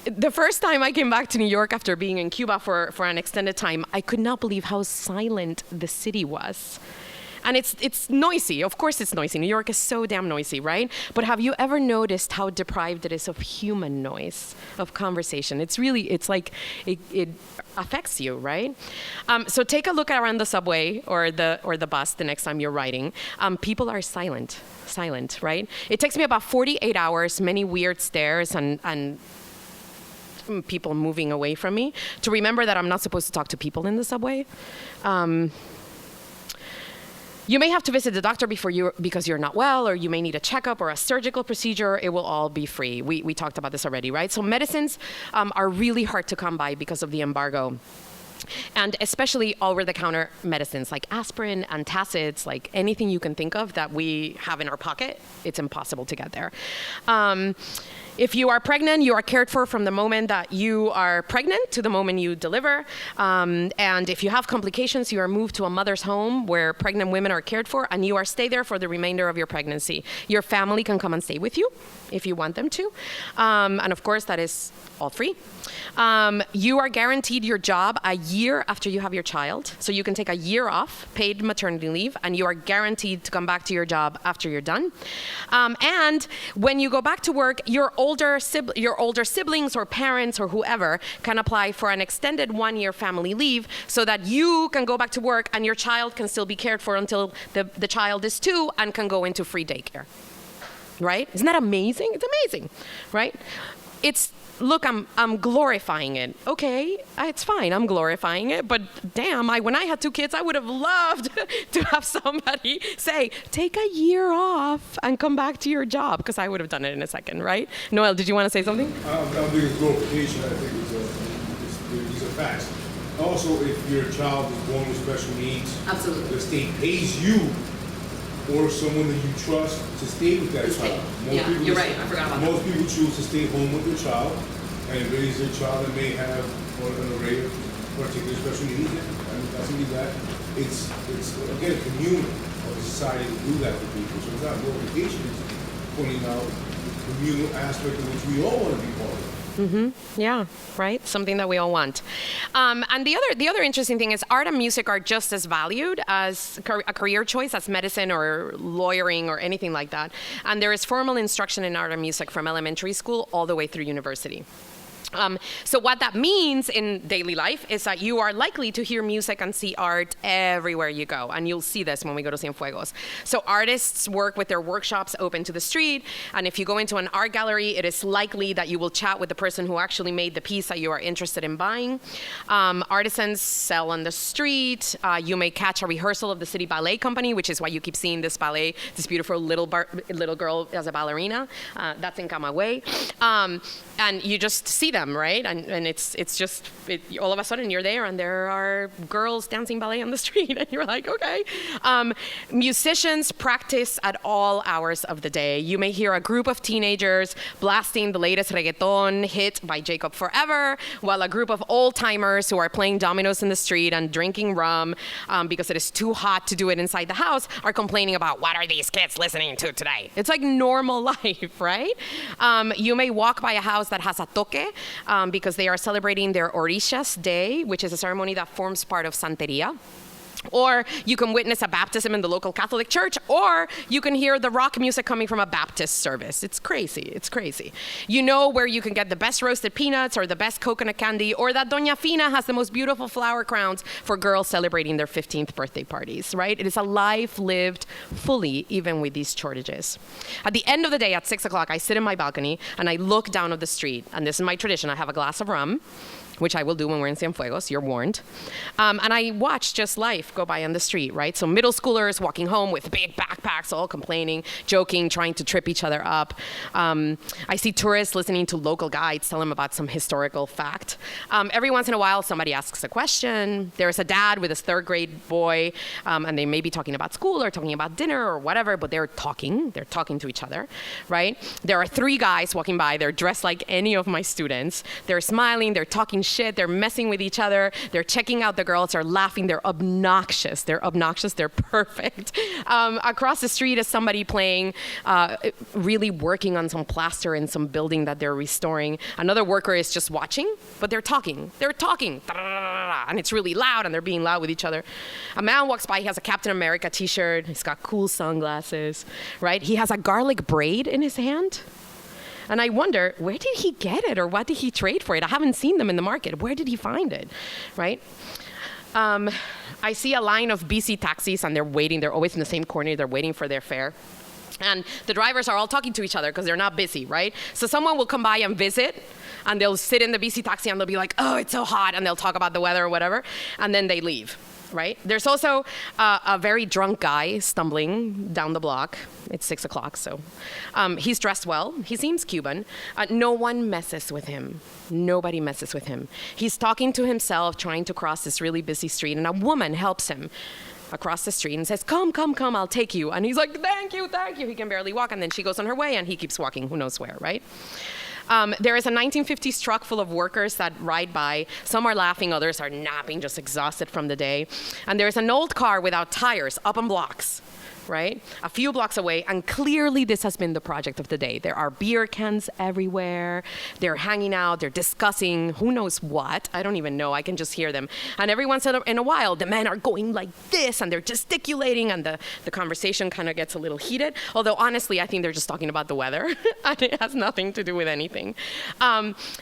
The first time I came back to New York after being in Cuba for an extended time, I could not believe how silent the city was. And it's noisy. Of course it's noisy. New York is so damn noisy, right? But have you ever noticed how deprived it is of human noise, of conversation? It's like it affects you, right? So take a look around the subway or the bus the next time you're riding. People are silent, right? It takes me about 48 hours, many weird stares and people moving away from me to remember that I'm not supposed to talk to people in the subway. You may have to visit the doctor because you're not well, or you may need a checkup or a surgical procedure. It will all be free. We talked about this already, right? So medicines are really hard to come by because of the embargo. And especially over-the-counter medicines like aspirin, antacids, like anything you can think of that we have in our pocket, it's impossible to get there. If you are pregnant, you are cared for from the moment that you are pregnant to the moment you deliver. And if you have complications, you are moved to a mother's home where pregnant women are cared for, and you are stay there for the remainder of your pregnancy. Your family can come and stay with you if you want them to. And of course, that is all free. You are guaranteed your job a year after you have your child. So you can take a year off, paid maternity leave, and you are guaranteed to come back to your job after you're done. And when you go back to work, your older siblings or parents or whoever can apply for an extended 1-year family leave so that you can go back to work and your child can still be cared for until the child is 2 and can go into free daycare. Right? Isn't that amazing? It's amazing, right? Look, I'm glorifying it. Okay, it's fine, I'm glorifying it, but damn, when I had 2 kids, I would have loved to have somebody say, take a year off and come back to your job, because I would have done it in a second, right? Noel, did you want to say something? I think it's glorification, I think these are facts. Also, if your child is born with special needs, Absolutely. the state pays you or someone that you trust to stay with that child. You're right. I forgot about that. Most people choose to stay home with their child and raise their child that may have an array of particular special needs. And that's only that. It's again a community of a society to do that for people. So it's not glorification, it's pointing out the communal aspect of which we all want to be part of. Mm-hmm. Yeah, right? Something that we all want. And the other interesting thing is art and music are just as valued as a career choice as medicine or lawyering or anything like that. And there is formal instruction in art and music from elementary school all the way through university. So what that means in daily life is that you are likely to hear music and see art everywhere you go. And you'll see this when we go to Cienfuegos. So artists work with their workshops open to the street. And if you go into an art gallery, it is likely that you will chat with the person who actually made the piece that you are interested in buying. Artisans sell on the street. You may catch a rehearsal of the city ballet company, which is why you keep seeing this ballet, this beautiful little girl as a ballerina. That's in Camagüey. And you just see them, right? And it's just all of a sudden you're there and there are girls dancing ballet on the street and you're like, okay. Musicians practice at all hours of the day. You may hear a group of teenagers blasting the latest reggaeton hit by Jacob Forever, while a group of old-timers who are playing dominoes in the street and drinking rum because it is too hot to do it inside the house are complaining about what are these kids listening to today? It's like normal life, right? You may walk by a house that has a toque because they are celebrating their Orishas Day, which is a ceremony that forms part of Santeria. Or you can witness a baptism in the local Catholic church, or you can hear the rock music coming from a Baptist service. It's crazy. It's crazy. You know where you can get the best roasted peanuts or the best coconut candy, or that Doña Fina has the most beautiful flower crowns for girls celebrating their 15th birthday parties, right? It is a life lived fully, even with these shortages. At the end of the day, at 6 o'clock, I sit in my balcony and I look down at the street. And this is my tradition. I have a glass of rum, which I will do when we're in Cienfuegos, you're warned. And I watch just life go by on the street, right? So middle schoolers walking home with big backpacks, all complaining, joking, trying to trip each other up. I see tourists listening to local guides tell them about some historical fact. Every once in a while, somebody asks a question. There's a dad with his third grade boy, and they may be talking about school or talking about dinner or whatever, but they're talking to each other, right? There are 3 guys walking by. They're dressed like any of my students. They're smiling, they're talking shit, they're messing with each other, they're checking out the girls, they're laughing, they're obnoxious, they're perfect. Across the street is somebody playing, really working on some plaster in some building that they're restoring. Another worker is just watching, but they're talking, and it's really loud, and they're being loud with each other. A man walks by, he has a Captain America t-shirt, he's got cool sunglasses, right? He has a garlic braid in his hand. And I wonder, where did he get it, or what did he trade for it? I haven't seen them in the market. Where did he find it, right? I see a line of BC taxis, and they're waiting. They're always in the same corner. They're waiting for their fare. And the drivers are all talking to each other because they're not busy, right? So someone will come by and visit, and they'll sit in the BC taxi, and they'll be like, oh, it's so hot, and they'll talk about the weather or whatever, and then they leave. Right? There's also a very drunk guy stumbling down the block. It's 6 o'clock, so he's dressed well. He seems Cuban. No one messes with him. Nobody messes with him. He's talking to himself, trying to cross this really busy street, and a woman helps him across the street and says, come, I'll take you. And he's like, thank you. He can barely walk, and then she goes on her way, and he keeps walking, who knows where, right? There is a 1950s truck full of workers that ride by. Some are laughing, others are napping, just exhausted from the day. And there's an old car without tires up on blocks, right? A few blocks away, and clearly this has been the project of the day. There are beer cans everywhere. They're hanging out, they're discussing who knows what. I don't even know, I can just hear them. And every once in a while, the men are going like this, and they're gesticulating, and the conversation kind of gets a little heated. Although honestly, I think they're just talking about the weather, and it has nothing to do with anything.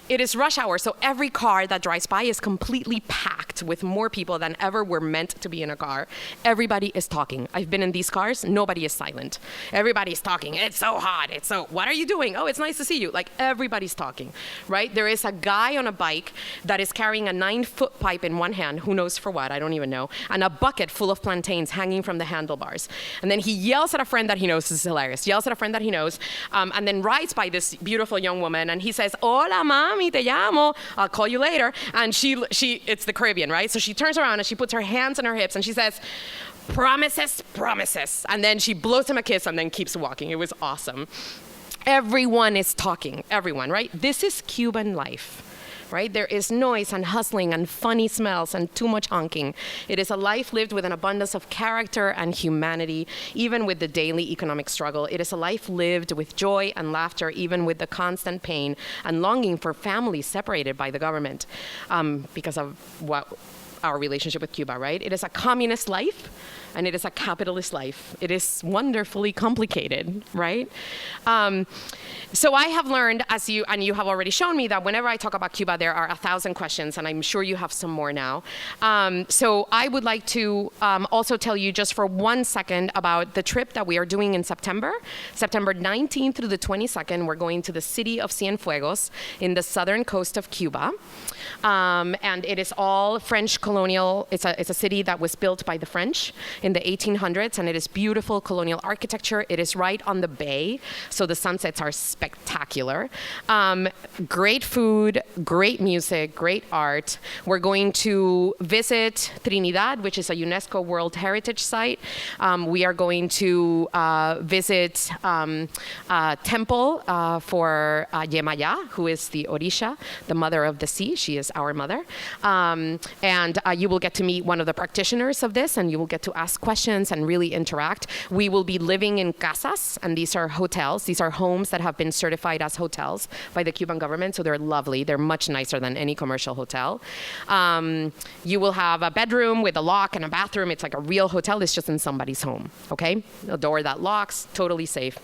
It is rush hour, so every car that drives by is completely packed with more people than ever were meant to be in a car. Everybody is talking. I've been in these cars. Nobody is silent. Everybody's talking. It's so hot. What are you doing? Oh, it's nice to see you. Like, everybody's talking, right? There is a guy on a bike that is carrying a 9-foot pipe in one hand, who knows for what, I don't even know, and a bucket full of plantains hanging from the handlebars. And then he yells at a friend that he knows, this is hilarious, yells at a friend that he knows, and then rides by this beautiful young woman, and he says, hola, mami, te llamo, I'll call you later. And she it's the Caribbean, right? So she turns around and she puts her hands on her hips and she says, promises. And then she blows him a kiss and then keeps walking. It was awesome. Everyone is talking, everyone, right? This is Cuban life, right? There is noise and hustling and funny smells and too much honking. It is a life lived with an abundance of character and humanity, even with the daily economic struggle. It is a life lived with joy and laughter, even with the constant pain and longing for families separated by the government because of our relationship with Cuba, right? It is a communist life, and it is a capitalist life. It is wonderfully complicated, right? So I have learned, and you have already shown me, that whenever I talk about Cuba, there are 1,000 questions, and I'm sure you have some more now. So I would like to also tell you just for 1 second about the trip that we are doing in September 19th through the 22nd. We're going to the city of Cienfuegos in the southern coast of Cuba. And it is all French colonial. It's a city that was built by the French in the 1800s, and it is beautiful colonial architecture. It is right on the bay, so the sunsets are spectacular. Great food, great music, great art. We're going to visit Trinidad, which is a UNESCO World Heritage Site. We are going to visit a temple for Yemaya, who is the Orisha, the mother of the sea. She is our mother. And you will get to meet one of the practitioners of this, and you will get to ask ask questions and really interact. We will be living in casas, and these are hotels. These are homes that have been certified as hotels by the Cuban government, so they're lovely. They're much nicer than any commercial hotel. You will have a bedroom with a lock and a bathroom. It's like a real hotel. It's just in somebody's home, okay? A door that locks, totally safe.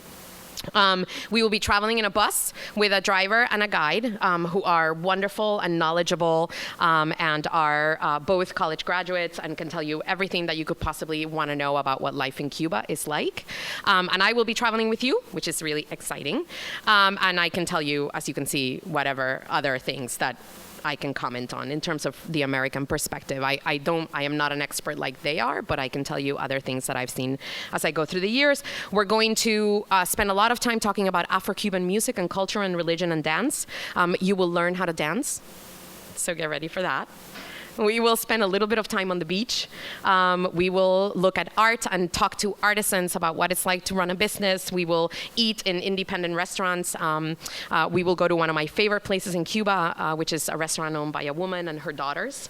We will be traveling in a bus with a driver and a guide who are wonderful and knowledgeable and are both college graduates and can tell you everything that you could possibly want to know about what life in Cuba is like. And I will be traveling with you, which is really exciting. And I can tell you, as you can see, whatever other things that I can comment on in terms of the American perspective. I am not an expert like they are, but I can tell you other things that I've seen as I go through the years. We're going to spend a lot of time talking about Afro-Cuban music and culture and religion and dance. You will learn how to dance, so get ready for that. We will spend a little bit of time on the beach. We will look at art and talk to artisans about what it's like to run a business. We will eat in independent restaurants. We will go to one of my favorite places in Cuba, which is a restaurant owned by a woman and her daughters.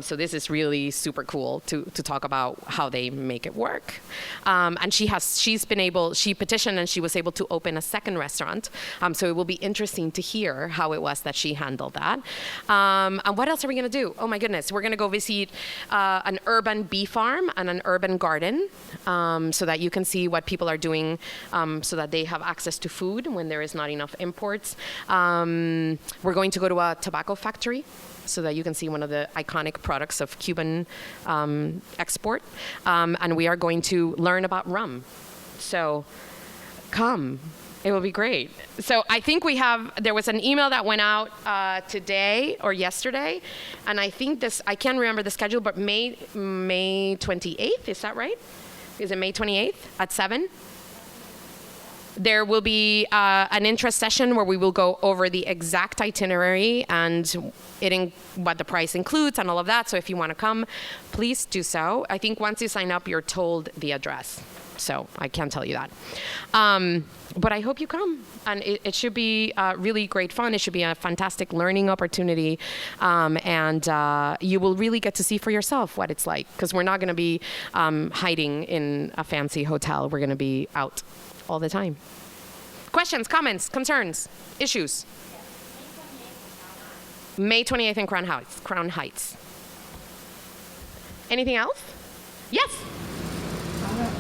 So this is really super cool to talk about how they make it work. And she petitioned and she was able to open a second restaurant. So it will be interesting to hear how it was that she handled that. And what else are we gonna do? Oh my goodness. We're going to go visit an urban bee farm and an urban garden so that you can see what people are doing so that they have access to food when there is not enough imports. We're going to go to a tobacco factory so that you can see one of the iconic products of Cuban export. And we are going to learn about rum. So come. It will be great. So I think there was an email that went out today or yesterday, and I think I can't remember the schedule, but May 28th, is that right? Is it May 28th at 7? There will be an interest session where we will go over the exact itinerary and what the price includes and all of that. So if you want to come, please do so. I think once you sign up, you're told the address. So I can't tell you that. But I hope you come. And it should be really great fun. It should be a fantastic learning opportunity. And you will really get to see for yourself what it's like. Because we're not going to be hiding in a fancy hotel. We're going to be out all the time. Questions, comments, concerns, issues? May 28th in Crown Heights. Anything else? Yes?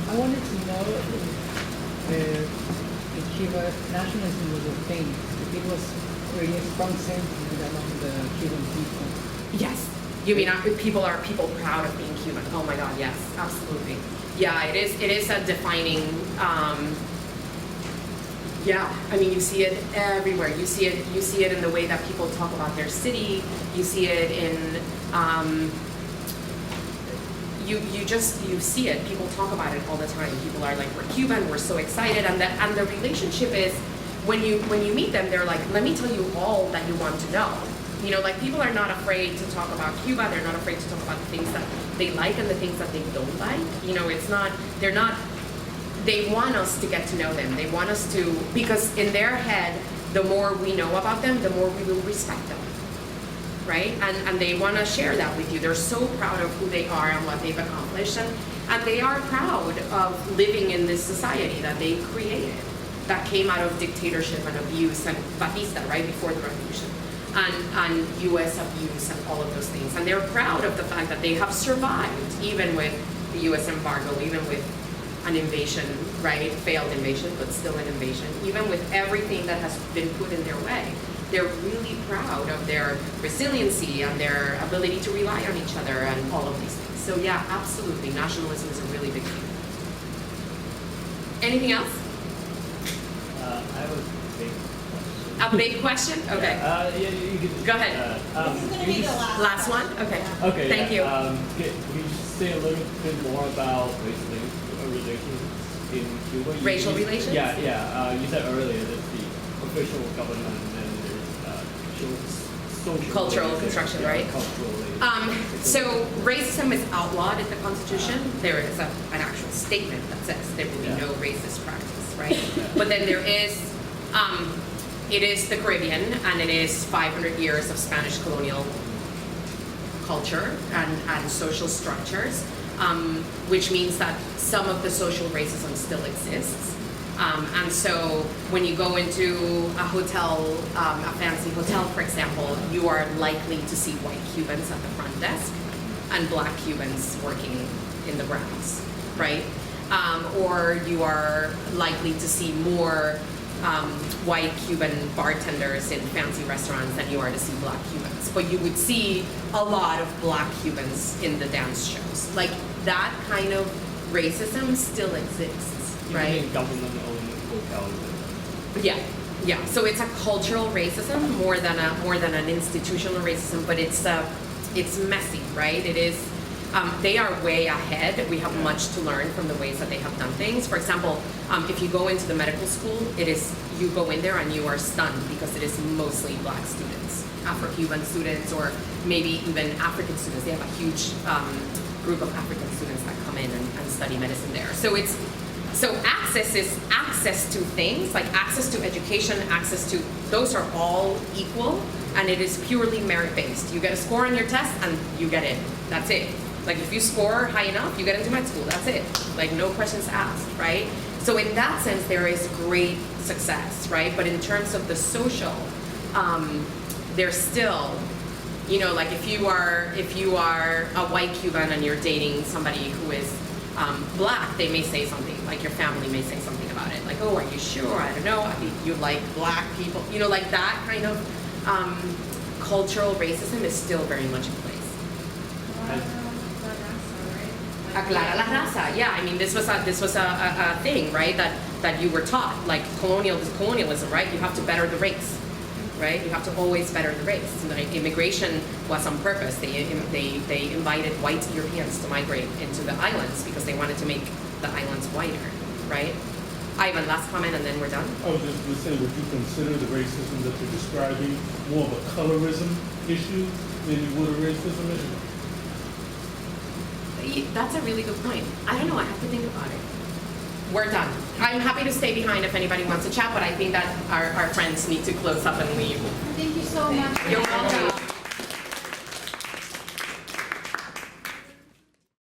I wanted to know if Cuba nationalism was a thing, if it was really a strong sentiment among the Cuban people. Yes. You mean people proud of being Cuban? Oh my God, yes, absolutely. Yeah, it is a defining. Yeah, I mean, you see it everywhere. You see it in the way that people talk about their city. You see it in. You see it. People talk about it all the time. People are like, we're Cuban, we're so excited, and the relationship is when you meet them, they're like, let me tell you all that you want to know. You know, like people are not afraid to talk about Cuba. They're not afraid to talk about the things that they like and the things that they don't like. You know, they want us to get to know them. They want us to, because in their head, the more we know about them, the more we will respect them. Right? And they want to share that with you. They're so proud of who they are and what they've accomplished. And they are proud of living in this society that they created, that came out of dictatorship and abuse and Batista, right, before the revolution, and U.S. abuse and all of those things. And they're proud of the fact that they have survived, even with the U.S. embargo, even with an invasion, right, failed invasion, but still an invasion, even with everything that has been put in their way. They're really proud of their resiliency and their ability to rely on each other and all of these things. So yeah, absolutely, nationalism is a really big thing. Anything else? I have a big question. A big question? Okay. Yeah, you can Go ahead. This is going to be the Last one? Okay. Okay. Thank you. Can you say a little bit more about relations in Cuba? Racial relations? Yeah. You said earlier that the official government and social Cultural relations, construction, right? Cultural So racism is outlawed in the Constitution. There is an actual statement that says there will be no racist practice, right? But then there is, it is the Caribbean, and it is 500 years of Spanish colonial culture and social structures. which means that some of the social racism still exists. And so when you go into a hotel, a fancy hotel, for example, you are likely to see white Cubans at the front desk and black Cubans working in the grounds, right? Or you are likely to see more white Cuban bartenders in fancy restaurants than you are to see black Cubans. But you would see a lot of black Cubans in the dance shows. Like, that kind of racism still exists, right? Even in government-owned hotels. Yeah, yeah. So it's a cultural racism more than an institutional racism, but it's messy, right? It is. They are way ahead. We have much to learn from the ways that they have done things. For example, if you go into the medical school, you go in there and you are stunned because it is mostly black students, Afro-Cuban students, or maybe even African students. They have a huge group of African students that come in and study medicine there. So access is access to things, like access to education, those are all equal, and it is purely merit-based. You get a score on your test and you get in. That's it. Like, if you score high enough, you get into med school. That's it. Like, no questions asked, right? So in that sense, there is great success, right? But in terms of the social, there's still, you know, like, if you are a white Cuban and you're dating somebody who is black, they may say something, like, your family may say something about it. Like, oh, are you sure? I don't know. I think you like black people. You know, like, that kind of cultural racism is still very much in place. Aclara la raza. Yeah, I mean, this was a thing, right? That you were taught, like colonialism, right? You have to better the race, right? You have to always better the race. Like, immigration was on purpose. They invited white Europeans to migrate into the islands because they wanted to make the islands whiter, right? Ivan, last comment, and then we're done. I was just going to say, would you consider the racism that you're describing more of a colorism issue than you would a racism issue? That's a really good point. I don't know. I have to think about it. We're done. I'm happy to stay behind if anybody wants to chat, but I think that our friends need to close up and leave. Thank you so much. You're welcome.